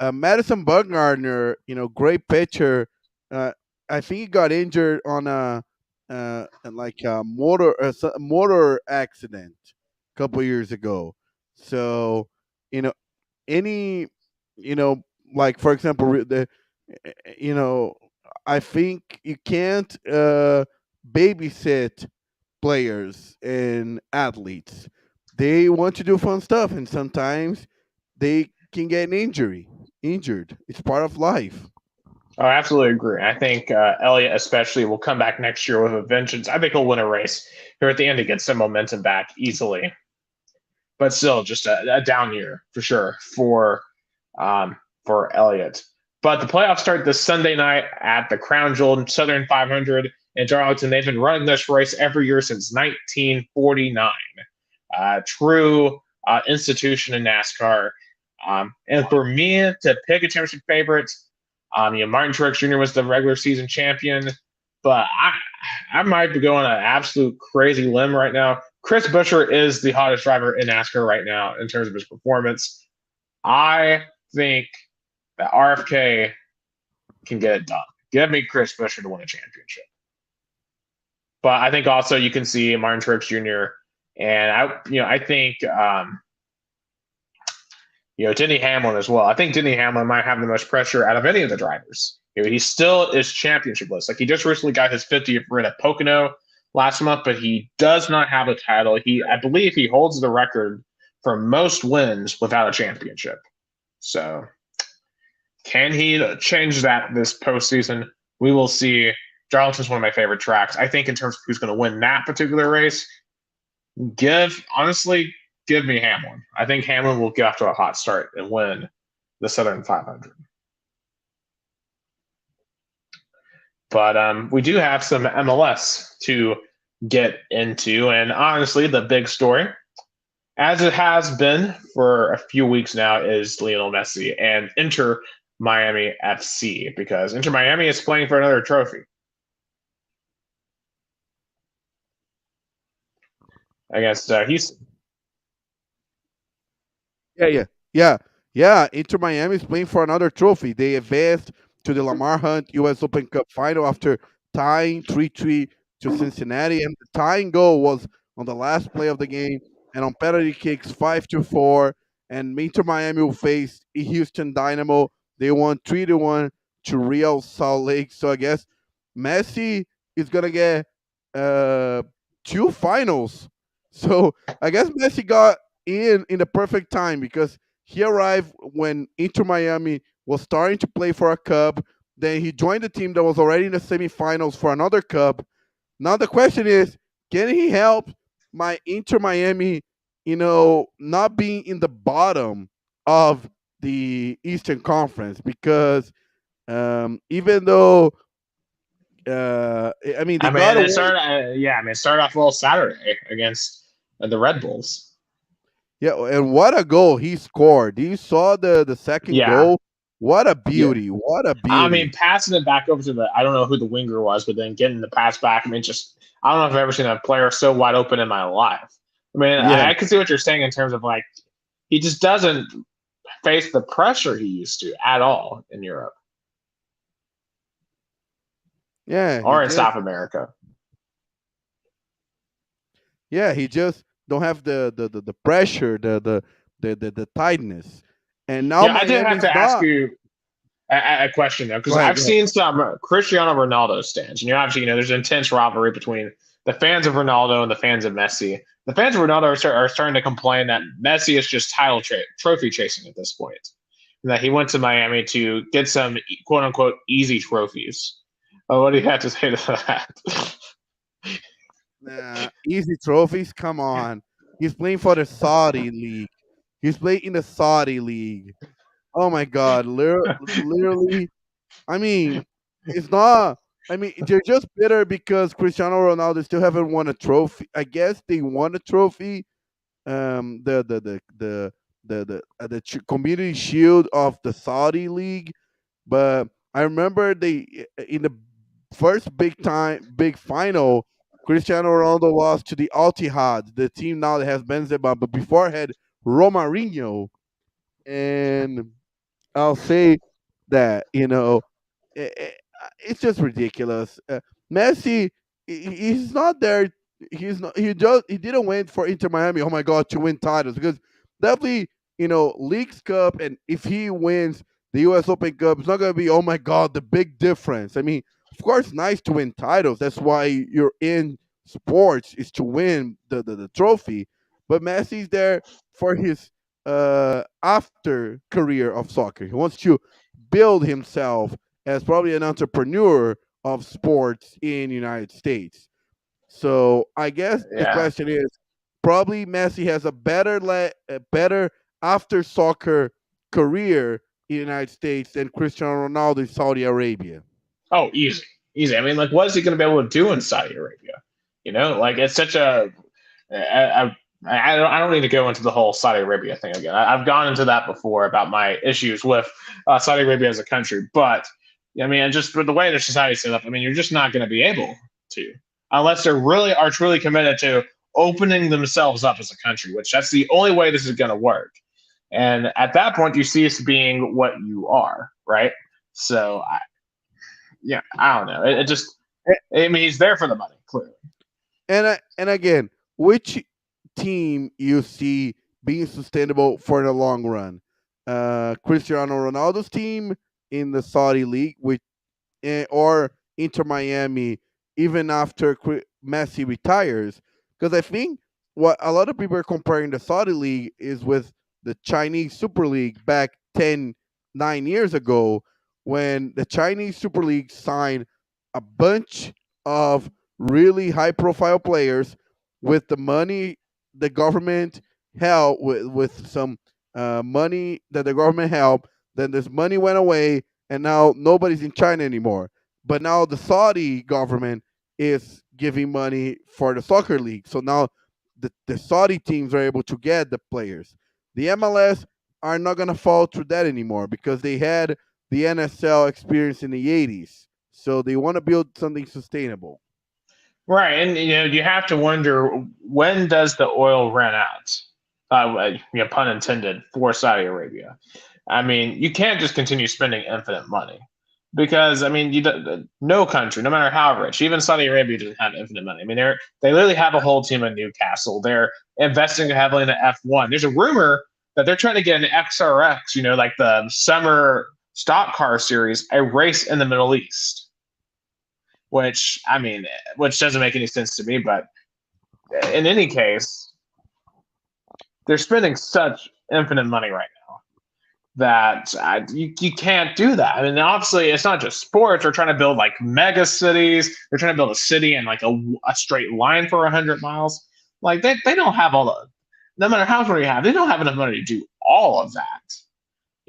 Madison Bumgarner, great pitcher. I think he got injured on a like a motor accident a couple years ago. So you know any you know like for example you know I think you can't babysit players and athletes. They want to do fun stuff, and sometimes they can get injured. It's part of life. Oh, I absolutely agree. I think Elliott especially will come back next year with a vengeance. I think he'll win a race here at the end to get some momentum back easily. But still, just a down year for sure for Elliott. But the playoffs start this Sunday night at the Crown Jewel Southern 500 in Darlington. They've been running this race every year since 1949. True institution in NASCAR. And for me to pick a championship favorite, Martin Truex Jr. was the regular season champion, but I might be going an absolute crazy limb right now. Chris Buescher is the hottest driver in NASCAR right now in terms of his performance. I think that RFK can get it done. Give me Chris Buescher to win a championship. But I think also you can see Martin Truex Jr. and I think Denny Hamlin as well. I think Denny Hamlin might have the most pressure out of any of the drivers. He still is championship list. Like he just recently got his 50th win at Pocono last month, but he does not have a title. I believe he holds the record for most wins without a championship. So can he change that this postseason? We will see. Darlington's one of my favorite tracks. I think in terms of who's going to win that particular race, give me Hamlin. I think Hamlin will get off to a hot start and win the Southern 500. But we do have some MLS to get into, and honestly, the big story, as it has been for a few weeks now, is Lionel Messi and Inter Miami FC, because Inter Miami is playing for another trophy against Houston. Yeah. Inter Miami is playing for another trophy. They advanced to the Lamar Hunt U.S. Open Cup final after tying 3-3 to Cincinnati, and the tying goal was on the last play of the game, and on penalty kicks 5-4. And Inter Miami will face Houston Dynamo. They won 3-1 to Real Salt Lake. So I guess Messi is gonna get uh, two finals. So I guess Messi got in the perfect time because he arrived when Inter Miami was starting to play for a cup. Then he joined the team that was already in the semifinals for another cup. Now the question is, can he help my Inter Miami, not being in the bottom of the Eastern Conference? Because even though, I mean, they got it started off well Saturday against the Red Bulls. Yeah, and what a goal he scored! You saw the second goal. What a beauty! Yeah. What a beauty! I mean, passing it back over to I don't know who the winger was, but then getting the pass back. I mean, I don't know if I've ever seen a player so wide open in my life. I mean, I can see what you're saying in terms of like he just doesn't face the pressure he used to at all in Europe. Yeah, or in South America. Yeah, he just don't have the pressure, the tightness. And now I did have to ask you a question though, because I've seen some Cristiano Ronaldo stands, and obviously there's an intense rivalry between the fans of Ronaldo and the fans of Messi. The fans of Ronaldo are starting to complain that Messi is just trophy chasing at this point, and that he went to Miami to get some quote unquote easy trophies. What do you have to say to that? Easy trophies? Come on. He's playing for the Saudi league. He's playing in the Saudi league. Oh my God. Literally, I mean, it's not. I mean, they're just bitter because Cristiano Ronaldo still haven't won a trophy. I guess they won a trophy. The Community Shield of the Saudi League, but I remember they in the first big final, Cristiano Ronaldo lost to the Al Ittihad, the team now that has Benzema, but before had Romarinho, and I'll say that it's just ridiculous. Messi he's not there. He's not. He didn't win for Inter Miami. Oh my God, to win titles because definitely Leagues Cup, and if he wins the U.S. Open Cup, it's not gonna be oh my God the big difference. I mean, of course, nice to win titles. That's why you're in sports is to win the trophy. But Messi's there for his after career of soccer. He wants to build himself as probably an entrepreneur of sports in United States. So I guess the Yeah. question is probably Messi has a better after soccer career in the United States than Cristiano Ronaldo in Saudi Arabia. Oh, easy, easy. I mean, like, what is he going to be able to do in Saudi Arabia? Like it's such a. I don't need to go into the whole Saudi Arabia thing again. I've gone into that before about my issues with Saudi Arabia as a country, but I mean, just with the way their society is set up, I mean, you're just not going to be able to unless they really are truly committed to opening themselves up as a country, which that's the only way this is going to work. And at that point, you cease being what you are, right? So, yeah, I don't know. It just, I mean, he's there for the money, clearly. And again, which team you see being sustainable for the long run? Cristiano Ronaldo's team in the Saudi league, or Inter Miami, even after Messi retires. Because I think what a lot of people are comparing the Saudi league is with the Chinese Super League back 9 years ago, when the Chinese Super League signed a bunch of really high profile players with the money the government held, with some money that the government held. Then this money went away, and now nobody's in China anymore. But now the Saudi government is giving money for the soccer league. So now the Saudi teams are able to get the players. The MLS are not going to fall through that anymore because they had the NSL experience in the 80s. So they want to build something sustainable. Right, and you have to wonder when does the oil run out? Pun intended for Saudi Arabia. I mean, you can't just continue spending infinite money because I mean, no country, no matter how rich, even Saudi Arabia doesn't have infinite money. I mean, they literally have a whole team in Newcastle. They're investing heavily in the F1. There's a rumor that they're trying to get an XRX, like the summer stock car series, a race in the Middle East. Which doesn't make any sense to me. But in any case, they're spending such infinite money right now that you can't do that. I mean, obviously, it's not just sports. They're trying to build like mega cities. They're trying to build a city in like a straight line for 100 miles. Like they don't have all the, no matter how much money you have, they don't have enough money to do all of that.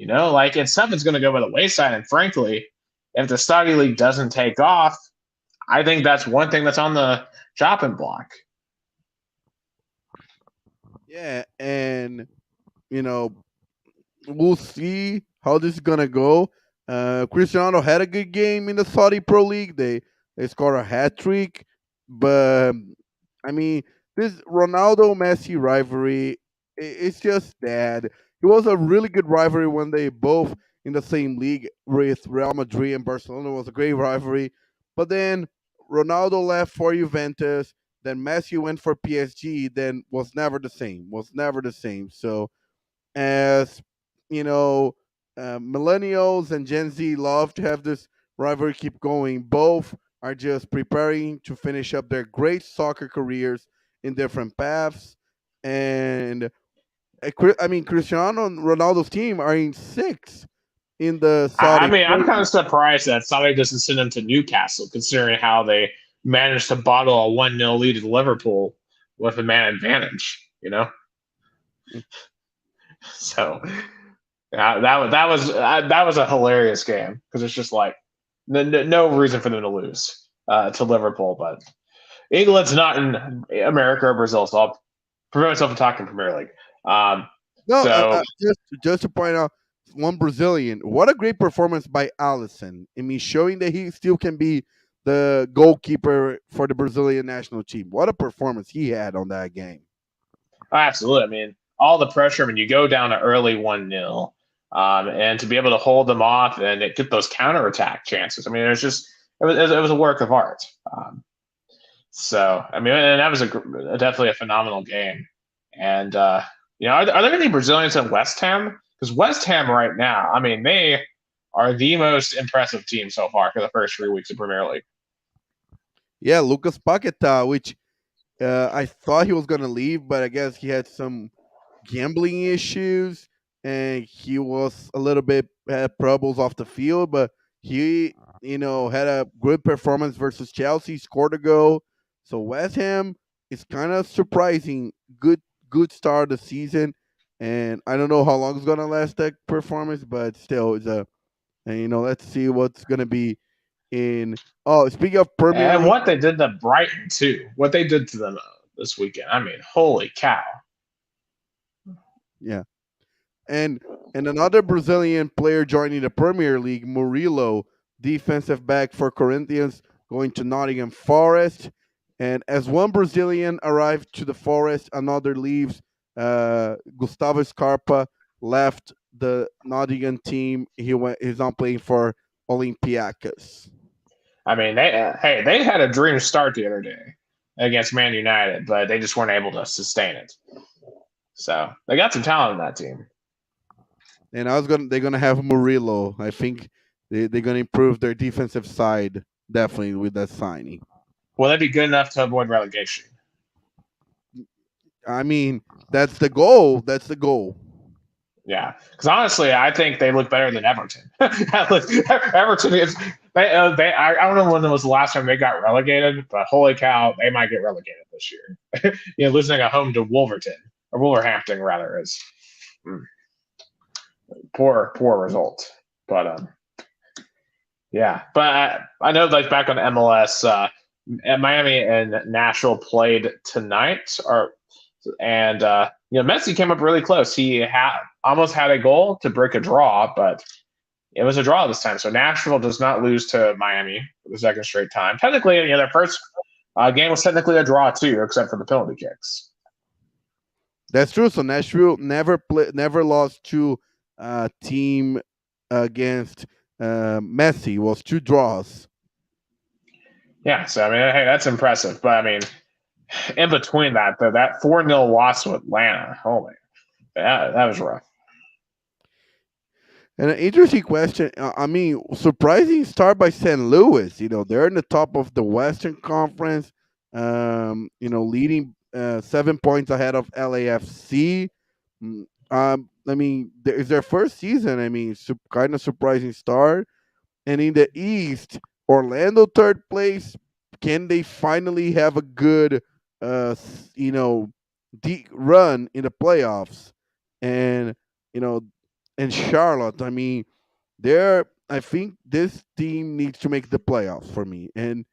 Like it's something's going to go by the wayside. And frankly, if the Saudi League doesn't take off, I think that's one thing that's on the chopping block. Yeah, and we'll see how this is gonna go. Cristiano had a good game in the Saudi Pro League. They scored a hat trick, but I mean, this Ronaldo Messi rivalry, it's just that it was a really good rivalry when they both in the same league with Real Madrid and Barcelona. It was a great rivalry, but then Ronaldo left for Juventus. Then Messi went for PSG. Then was never the same. Was never the same. So as you know, millennials and Gen Z love to have this rivalry keep going. Both are just preparing to finish up their great soccer careers in different paths. And I mean, Cristiano and Ronaldo's team are in sixth in the I Saudi mean, Pro I'm kind League. of surprised that Saudi doesn't send him to Newcastle, considering how they managed to bottle a 1-0 lead at Liverpool with a man advantage. So that was a hilarious game because it's just like no reason for them to lose to Liverpool, but England's not in America or Brazil, so I'll prevent myself from talking Premier League. No, So just to point out, one Brazilian. What a great performance by Allison. I mean, showing that he still can be the goalkeeper for the Brazilian national team. What a performance he had on that game. absolutely, I mean, all the pressure when you go down to early 1-0, and to be able to hold them off and get those counterattack chances. I mean, it was a work of art. So I mean, and that was definitely a phenomenal game. And are there any Brazilians in West Ham? Because West Ham right now, I mean, they are the most impressive team so far for the first 3 weeks of Premier League. Yeah, Lucas Paquetá, which I thought he was gonna leave, but I guess he had some gambling issues and he was a little bit had troubles off the field, but he had a good performance versus Chelsea, scored a goal. So West Ham is kind of surprising. Good start of the season, and I don't know how long it's gonna last that performance, but still, it's a and let's see what's gonna be in. Oh, speaking of Premier And League, what they did to Brighton too, what they did to them this weekend. I mean, holy cow! yeah. And another Brazilian player joining the Premier League, Murilo, defensive back for Corinthians, going to Nottingham Forest. And as one Brazilian arrived to the Forest, another leaves. Gustavo Scarpa left the Nottingham team. He's not playing for Olympiacos. I mean, they had a dream start the other day against Man United, but they just weren't able to sustain it. So they got some talent in that team. And they're gonna have Murillo. I think they're gonna improve their defensive side definitely with that signing. Will that be good enough to avoid relegation? I mean, that's the goal. That's the goal. Yeah, because honestly, I think they look better than Everton. Everton is I don't know when was the last time they got relegated, but holy cow, they might get relegated this year. Losing at home to Wolverhampton or Wolverhampton rather is mm, poor result. But yeah, but I know like back on MLS, Miami and Nashville played tonight, and Messi came up really close. He almost had a goal to break a draw, but it was a draw this time. So Nashville does not lose to Miami for the second straight time. Technically, their first game was technically a draw too, except for the penalty kicks. That's true. So Nashville never lost to team against Messi. It was 2 draws. Yeah, so I mean, hey, that's impressive. But I mean, in between that, though, that 4-0 loss to Atlanta, holy, that was rough. And an interesting question. I mean, surprising start by St. Louis. They're in the top of the Western Conference. Leading 7 points ahead of LAFC. I mean, it's their first season. I mean, kind of surprising start. And in the East, Orlando third place. Can they finally have a good, deep run in the playoffs? And you know, and Charlotte. I mean, I think this team needs to make the playoffs for me. And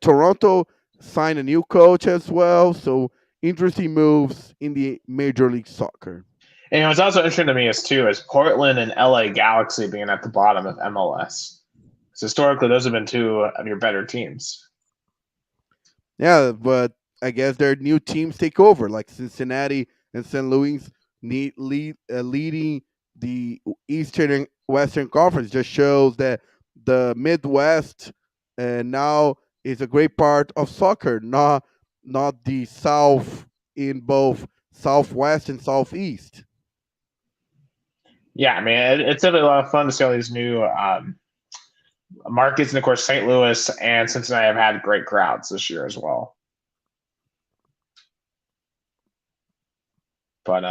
Toronto signed a new coach as well. So interesting moves in the Major League Soccer. And what's also interesting to me is Portland and LA Galaxy being at the bottom of MLS. Because historically, those have been two of your better teams. Yeah, but I guess their new teams take over, like Cincinnati and St. Louis leading the Eastern and Western Conference. Just shows that the Midwest now is a great part of soccer, not the South in both Southwest and Southeast. Yeah, I mean, it's going to be a lot of fun to see all these new markets. And of course, St. Louis and Cincinnati have had great crowds this year as well. But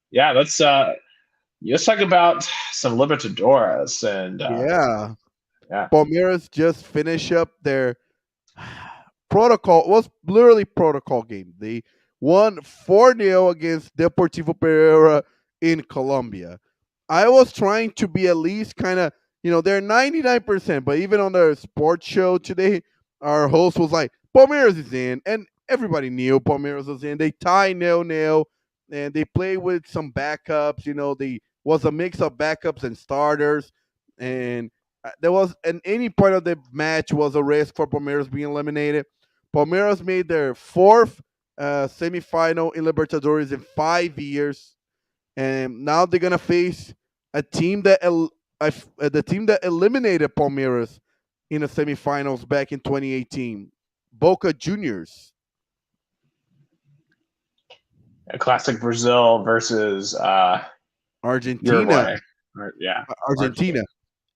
yeah, let's talk about some Libertadores and Yeah. yeah. Palmeiras just finished up their protocol. It was literally protocol game. They won 4-0 against Deportivo Pereira in Colombia. I was trying to be at least kind of, they're 99%, but even on the sports show today, our host was like, Palmeiras is in, and everybody knew Palmeiras was in. They tie 0-0, and they play with some backups. They was a mix of backups and starters, and there was at any point of the match was a risk for Palmeiras being eliminated. Palmeiras made their fourth semifinal in Libertadores in 5 years, and now they're gonna face a team that the team that eliminated Palmeiras in the semifinals back in 2018. Boca Juniors, A classic Brazil versus Argentina, Uruguay. Yeah, Argentina. Argentina.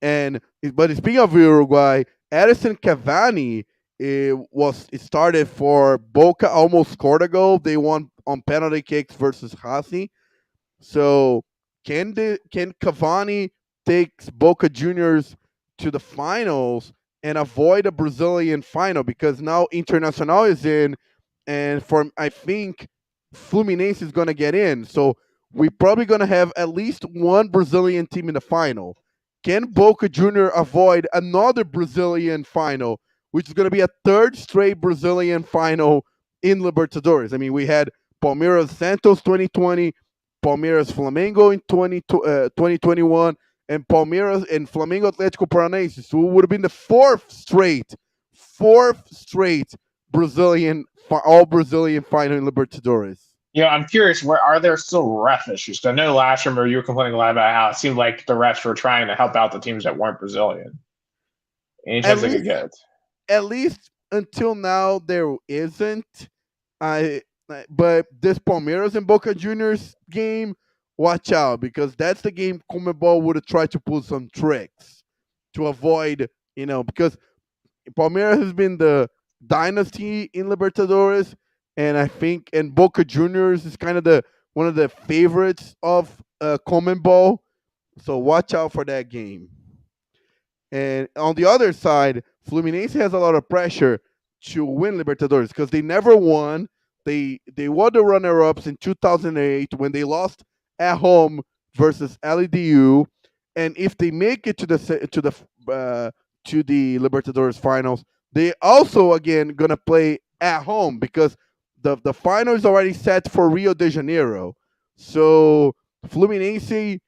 And but speaking of Uruguay, Edison Cavani it started for Boca, almost scored a goal. They won on penalty kicks versus Hasi. So can Cavani takes Boca Juniors to the finals and avoid a Brazilian final because now Internacional is in, and for I think Fluminense is going to get in. So we're probably going to have at least one Brazilian team in the final. Can Boca Junior avoid another Brazilian final, which is going to be a third straight Brazilian final in Libertadores? I mean, we had Palmeiras Santos 2020, Palmeiras Flamengo in 2021, and Palmeiras and Flamengo Atlético Paranaense. So it would have been the fourth straight Brazilian, all Brazilian final in Libertadores. I'm curious. Where are there still ref issues? 'Cause I know last year you were complaining a lot about how it seemed like the refs were trying to help out the teams that weren't Brazilian. Any At chance they could least, get? at least until now, there isn't. I but this Palmeiras and Boca Juniors game, watch out because that's the game Comebol would have tried to pull some tricks to avoid, because Palmeiras has been the dynasty in Libertadores, and I think and Boca Juniors is kind of the one of the favorites of Comebol. So watch out for that game. And on the other side, Fluminense has a lot of pressure to win Libertadores because they never won. They were the runner-ups in 2008 when they lost at home versus LEDU, and if they make it to the Libertadores finals, they also again gonna play at home because the final is already set for Rio de Janeiro. So Fluminense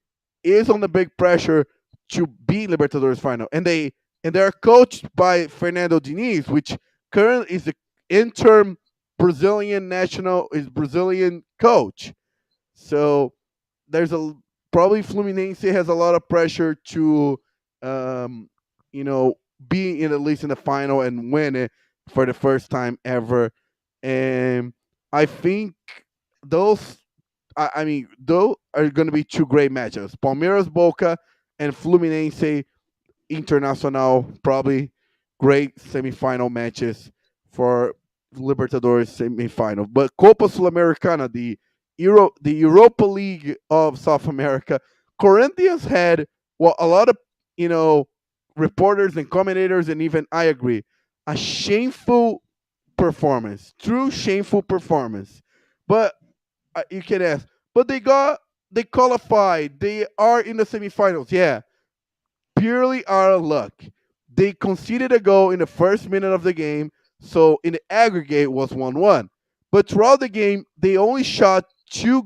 is on the big pressure to be Libertadores final, and they're coached by Fernando Diniz, which currently is the interim Brazilian coach. So there's a probably Fluminense has a lot of pressure to, um, you know, be in at least in the final and win it for the first time ever. And I think those I mean, those are going to be two great matchups: Palmeiras, Boca, and Fluminense Internacional. Probably great semifinal matches for Libertadores semifinal. But Copa Sulamericana, the Europa League of South America, Corinthians had a lot of you know reporters and commentators, and even I agree, a shameful performance, true shameful performance. But you can ask, but they qualified. They are in the semifinals. Yeah, purely out of luck. They conceded a goal in the first minute of the game, so in the aggregate it was 1-1. But throughout the game, they only shot two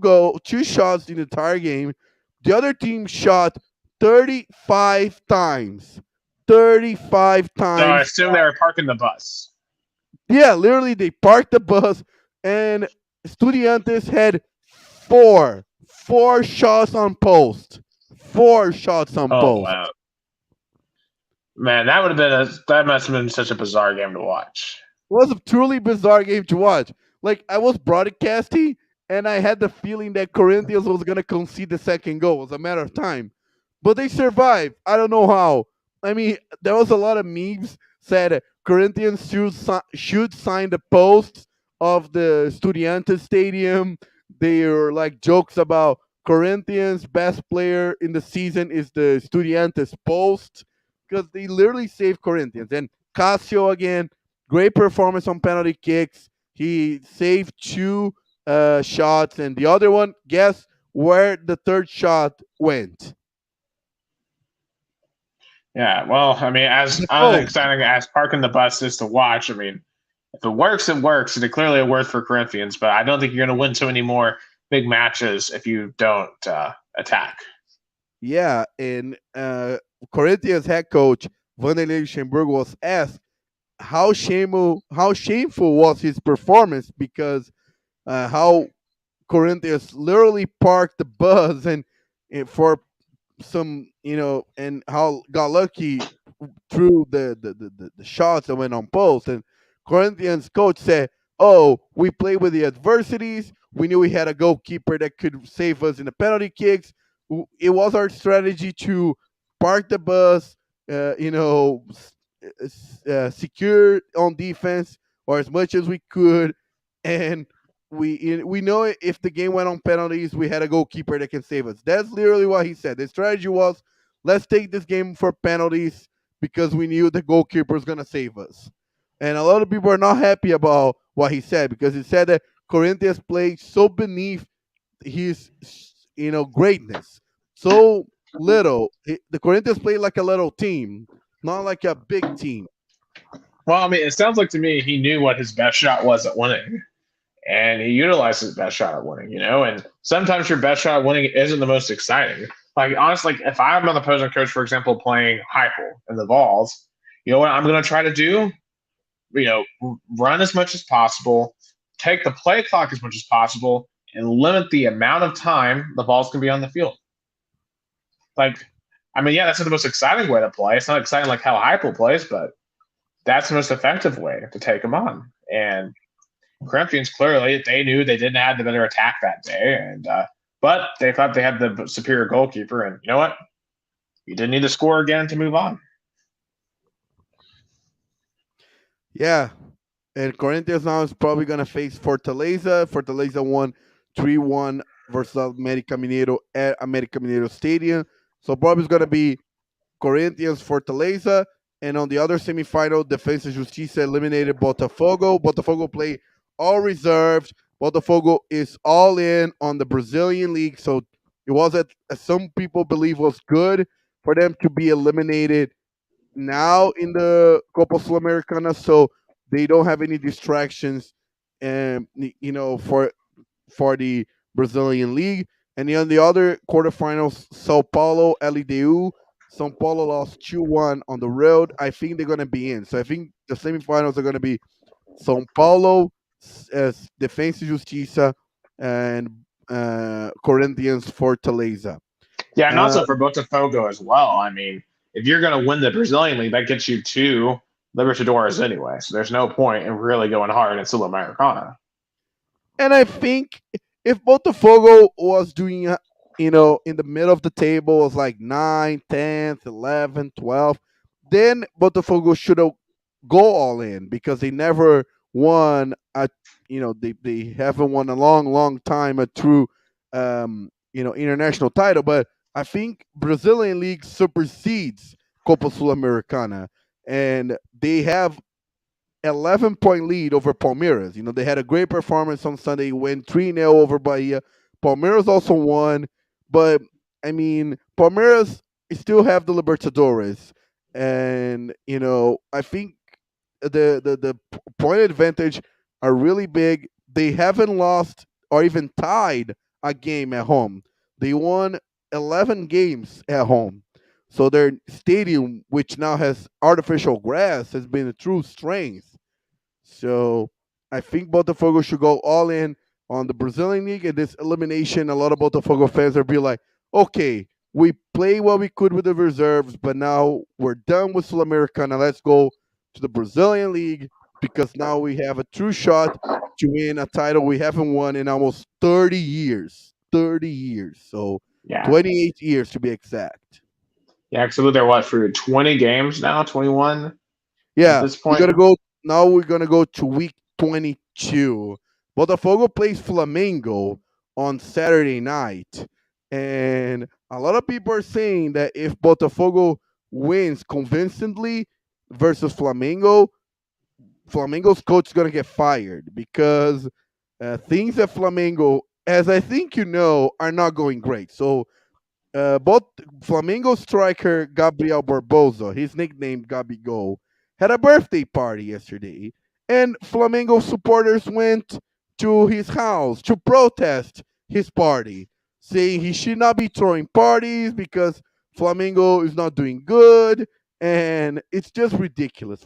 shots in the entire game. The other team shot 35 times. 35 So I times. assume they were parking the bus. Yeah, literally they parked the bus and Estudiantes had four shots on post. Four shots on Oh post. wow, man, that must have been such a bizarre game to watch. It was a truly bizarre game to watch. Like I was broadcasting and I had the feeling that Corinthians was gonna concede the second goal. It was a matter of time. But they survived. I don't know how. I mean, there was a lot of memes said Corinthians should sign the posts of the Estudiantes Stadium. They were like jokes about Corinthians' best player in the season is the Estudiantes post because they literally saved Corinthians. And Casio again, great performance on penalty kicks. He saved two shots, and the other one, guess where the third shot went? Yeah, well, I mean, as The post. unexciting as parking the bus is to watch, I mean, if it works, it works, and it clearly worked for Corinthians. But I don't think you're going to win so many more big matches if you don't attack. Yeah, and Corinthians head coach Vanderlei Luxemburg was asked how shameful was his performance because how Corinthians literally parked the bus and for some and how got lucky through the shots that went on post, and Corinthians coach said, "Oh, we played with the adversities. We knew we had a goalkeeper that could save us in the penalty kicks. It was our strategy to park the bus, secure on defense or as much as we could, and we know if the game went on penalties, we had a goalkeeper that can save us." That's literally what he said. The strategy was, let's take this game for penalties because we knew the goalkeeper was gonna save us. And a lot of people are not happy about what he said because he said that Corinthians played so beneath his greatness, so little. The Corinthians played like a little team, not like a big team. Well, I mean, it sounds like to me he knew what his best shot was at winning, and he utilized his best shot at winning. And sometimes your best shot at winning isn't the most exciting. Like honestly, if I'm an opposing coach, for example, playing Heupel in the Vols, you know what I'm going to try to do? Run as much as possible, take the play clock as much as possible, and limit the amount of time the Vols can be on the field. Like, I mean, yeah, that's not the most exciting way to play. It's not exciting like how Heupel plays, but that's the most effective way to take them on. And Corinthians clearly they knew they didn't have the better attack that day, and but they thought they had the superior goalkeeper. And you know what? You didn't need to score again to move on. Yeah, and Corinthians now is probably going to face Fortaleza. Fortaleza won 3-1 versus América Mineiro at América Mineiro Stadium. So probably it's going to be Corinthians, Fortaleza. And on the other semifinal, Defensa e Justiça eliminated Botafogo. Botafogo play all reserved. Botafogo is all in on the Brazilian league. So it was, as some people believe, was good for them to be eliminated now in the Copa Sulamericana, so they don't have any distractions, and for the Brazilian league. And on the other quarterfinals, Sao Paulo, LDU. São Paulo lost 2-1 on the road. I think they're going to be in. So I think the semifinals are going to be São Paulo, as Defensa e Justiça, and Corinthians Fortaleza. Yeah, and also for Botafogo as well. I mean, if you're going to win the Brazilian league, that gets you to Libertadores anyway. So there's no point in really going hard in Sulamericana. And I think if Botafogo was doing, in the middle of the table, was like 9, 10th, 11th, 12th, then Botafogo should have go all in because they never won they haven't won a long time a true international title. But I think Brazilian league supersedes Copa Sul-Americana, and they have 11-point lead over Palmeiras. They had a great performance on Sunday, went 3-0 over Bahia. Palmeiras also won, but I mean, Palmeiras still have the Libertadores, and I think the point advantage are really big. They haven't lost or even tied a game at home. They won 11 games at home. So their stadium, which now has artificial grass, has been a true strength. So I think Botafogo should go all in on the Brazilian league, and this elimination. A lot of Botafogo fans are be like, okay, we play what we could with the reserves, but now we're done with Sul-Americana. Let's go to the Brazilian league because now we have a true shot to win a title we haven't won in almost 30 years. 30 years. So Yeah. 28 years to be exact. Yeah, because they're through 20 games now, 21? Yeah. At this point? We're going to go to week 22. Botafogo plays Flamengo on Saturday night. And a lot of people are saying that if Botafogo wins convincingly versus Flamengo, Flamengo's coach is going to get fired because things at Flamengo, as I think are not going great. So both Flamengo striker Gabriel Barbosa, his nickname Gabigol, had a birthday party yesterday, and Flamengo supporters went to his house to protest his party, saying he should not be throwing parties because Flamengo is not doing good, and it's just ridiculous.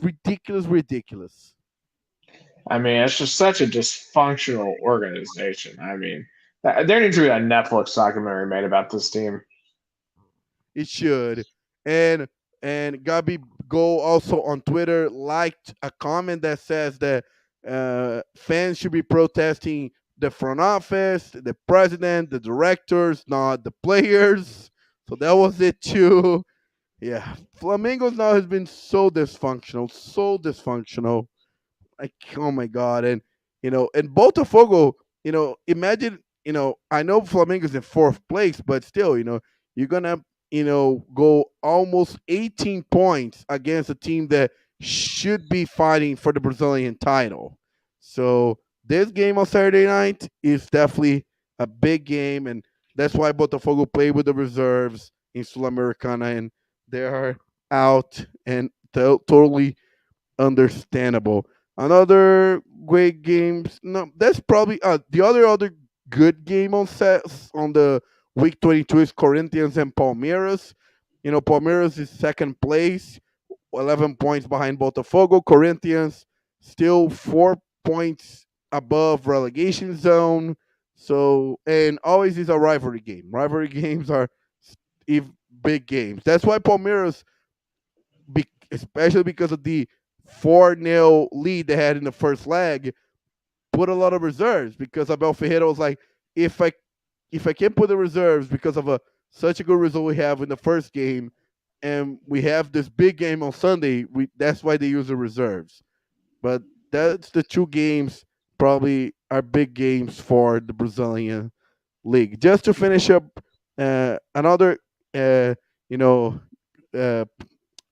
I mean, it's just such a dysfunctional organization. I mean, there needs to be a Netflix documentary made about this team. It should. And go also on Twitter, liked a comment that says that fans should be protesting the front office, the president, the directors, not the players. So that was it too. Yeah, Flamengo's now has been so dysfunctional, so dysfunctional. Like, oh my god, and Botafogo, imagine, I know Flamengo's in fourth place, but still, you're gonna, go almost 18 points against a team that should be fighting for the Brazilian title. So this game on Saturday night is definitely a big game, and that's why Botafogo played with the reserves in Sulamericana, and they are out and totally understandable. Another great games. No, that's probably the other good game on set on the week 22 is Corinthians and Palmeiras. Palmeiras is second place, 11 points behind Botafogo. Corinthians still 4 points above relegation zone. So, and always is a rivalry game. Rivalry games are if big games. That's why Palmeiras, especially because of the 4-0 lead they had in the first leg, put a lot of reserves because Abel Ferreira was like, if I can't put the reserves because of such a good result we have in the first game, and we have this big game on Sunday, that's why they use the reserves. But that's the two games probably are big games for the Brazilian league. Just to finish up, another you know uh,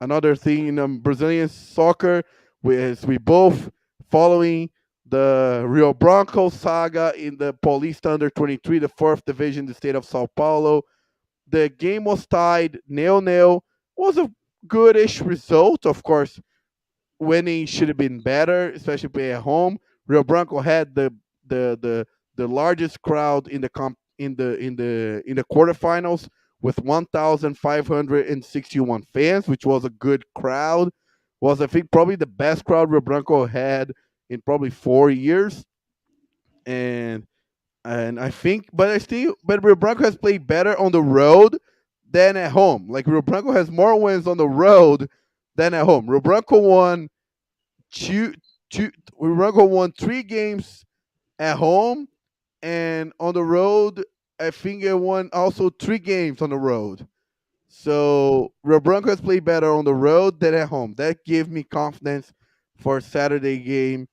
another thing in Brazilian soccer, we both following the Rio Branco saga in the Paulista Under 23, the fourth division, the state of Sao Paulo. The game was tied 0-0. Was a goodish result. Of course, winning should have been better, especially play at home. Rio Branco had the largest crowd in the quarterfinals with 1,561 fans, which was a good crowd. Was, I think, probably the best crowd Rio Branco had in probably 4 years. And I think, but Rio Branco has played better on the road than at home. Like, Rio Branco has more wins on the road than at home. Rio Branco won two, two. Rio won 3 games at home, and on the road, I think it won also 3 games on the road. So Rio Branco has played better on the road than at home. That gave me confidence for Saturday's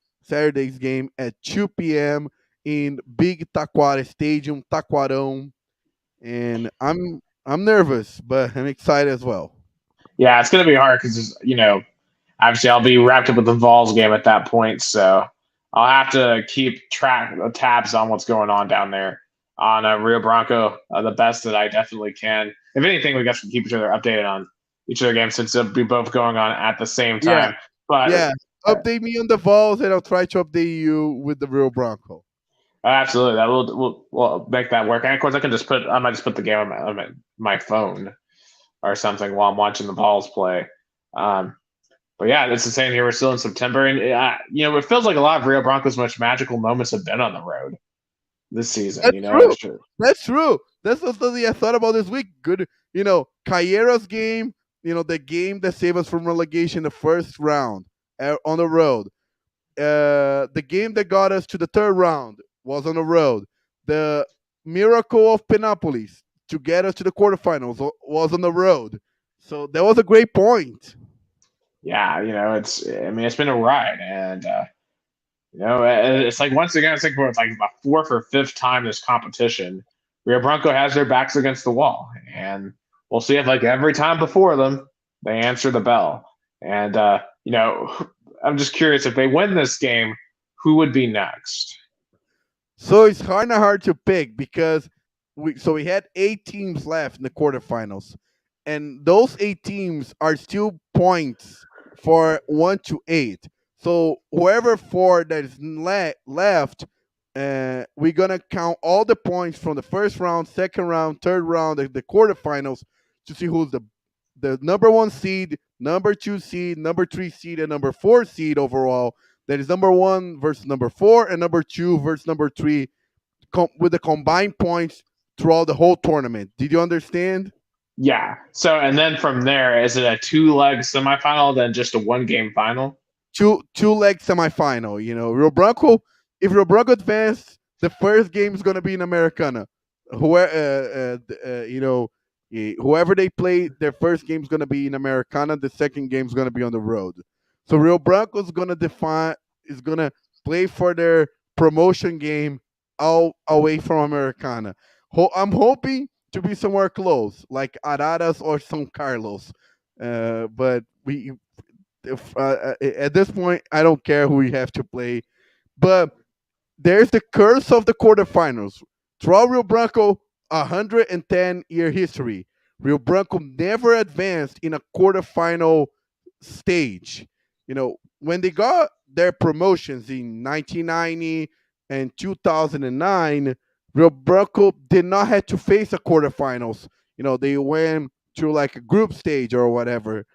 game at 2 p.m. in Big Taquara Stadium, Taquarão, and I'm nervous, but I'm excited as well. Yeah, it's going to be hard because obviously I'll be wrapped up with the Vols game at that point, so I'll have to keep track tabs on what's going on down there on Rio Bronco the best that I definitely can. If anything, we guys can keep each other updated on each other games since they'll be both going on at the same Yeah, time. But yeah. Update me on the Vols, and I'll try to update you with the Rio Bronco. absolutely, that we'll make that work. And of course, I might just put the game on my phone or something while I'm watching the Vols play. But yeah, it's the same here. We're still in September, and it feels like a lot of Rio Broncos' most magical moments have been on the road this season. That's true. It's true. That's true. That's something I thought about this week. Good, Callero's game. The game that saved us from relegation, the first round on the road. The game that got us to the third round was on the road. The miracle of Penopolis to get us to the quarterfinals was on the road. So that was a great point. Yeah, it's been a ride, and it's like once again, it's like it's like the fourth or fifth time this competition, Rio Bronco has their backs against the wall, and we'll see if like every time before them they answer the bell. And I'm just curious if they win this game, who would be next? So it's kind of hard to pick because we had 8 teams left in the quarterfinals, and those 8 teams are still points for 1 to 8. So whoever 4 that is left, we're gonna count all the points from the first round, second round, third round, the quarterfinals to see who's the number 1 seed, number 2 seed, number 3 seed, and number 4 seed overall. That is number 1 versus number 4, and number 2 versus number 3, with the combined points throughout the whole tournament. Did you understand? Yeah. So, and then from there, is it a 2-leg semifinal, then just a 1-game final? Two leg semifinal. You know, Rio Branco. If Rio Branco advance, the first game is gonna be in Americana. Whoever whoever they play, their first game is gonna be in Americana. The second game is gonna be on the road. So Rio Branco is gonna play for their promotion game out away from Americana. I'm hoping to be somewhere close, like Araras or São Carlos. But we at this point, I don't care who we have to play. But there's the curse of the quarterfinals. Throughout Rio Branco, 110-year history. Rio Branco never advanced in a quarterfinal stage. You know, when they got their promotions in 1990 and 2009, Rio Branco did not have to face a quarterfinals. You know, they went through like a group stage or whatever.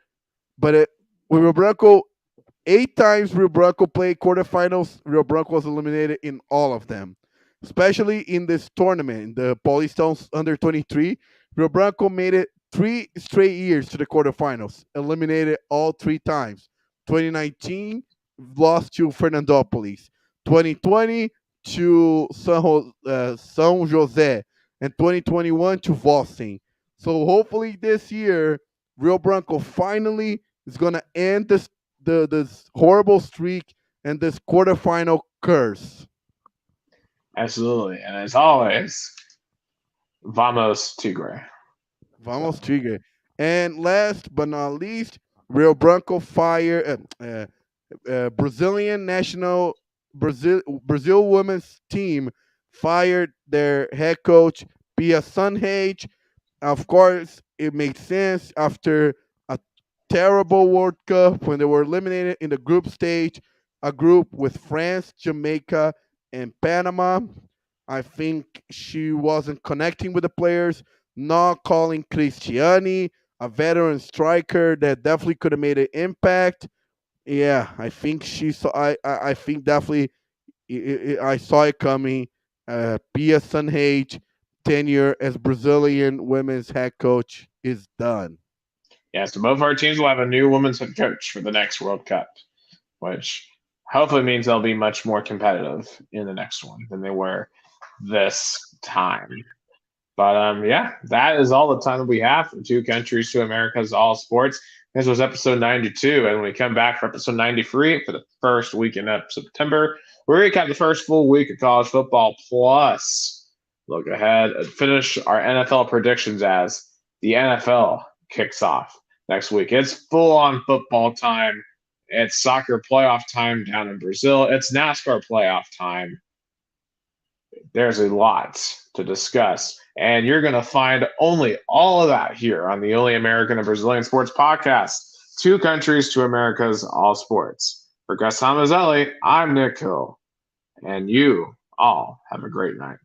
But with Rio Branco, 8 times Rio Branco played quarterfinals. Rio Branco was eliminated in all of them, especially in this tournament, the Paulista Under 23. Rio Branco made it 3 straight years to the quarterfinals, eliminated all 3 times. 2019 lost to Fernandópolis, 2020 to São José, and 2021 to Vossen. So hopefully this year, Rio Branco finally is going to end this horrible streak and this quarterfinal curse. Absolutely. And as always, vamos Tigre. Vamos Tigre. And last but not least, Rio Branco fire Brazilian national Brazil women's team fired their head coach Pia Sunhage. Of course, it makes sense after a terrible World Cup when they were eliminated in the group stage, a group with France, Jamaica, and Panama. I think she wasn't connecting with the players, not calling Cristiani, a veteran striker that definitely could have made an impact. Yeah, I think she saw. I think definitely I saw it coming. Pia Sunhage tenure as Brazilian women's head coach is done. Yeah, so both our teams will have a new women's head coach for the next World Cup, which hopefully means they'll be much more competitive in the next one than they were this time. But yeah, that is all the time that we have from Two Countries, Two Americas, All Sports. This was episode 92, and when we come back for episode 93 for the first weekend of September, we recap the first full week of college football, plus look ahead and finish our NFL predictions as the NFL kicks off next week. It's full-on football time. It's soccer playoff time down in Brazil. It's NASCAR playoff time. There's a lot to discuss, and you're going to find only all of that here on the only American and Brazilian sports podcast, Two Countries, Two Americas, All Sports. For Gus Tomazeli, I'm Nick Hill, and you all have a great night.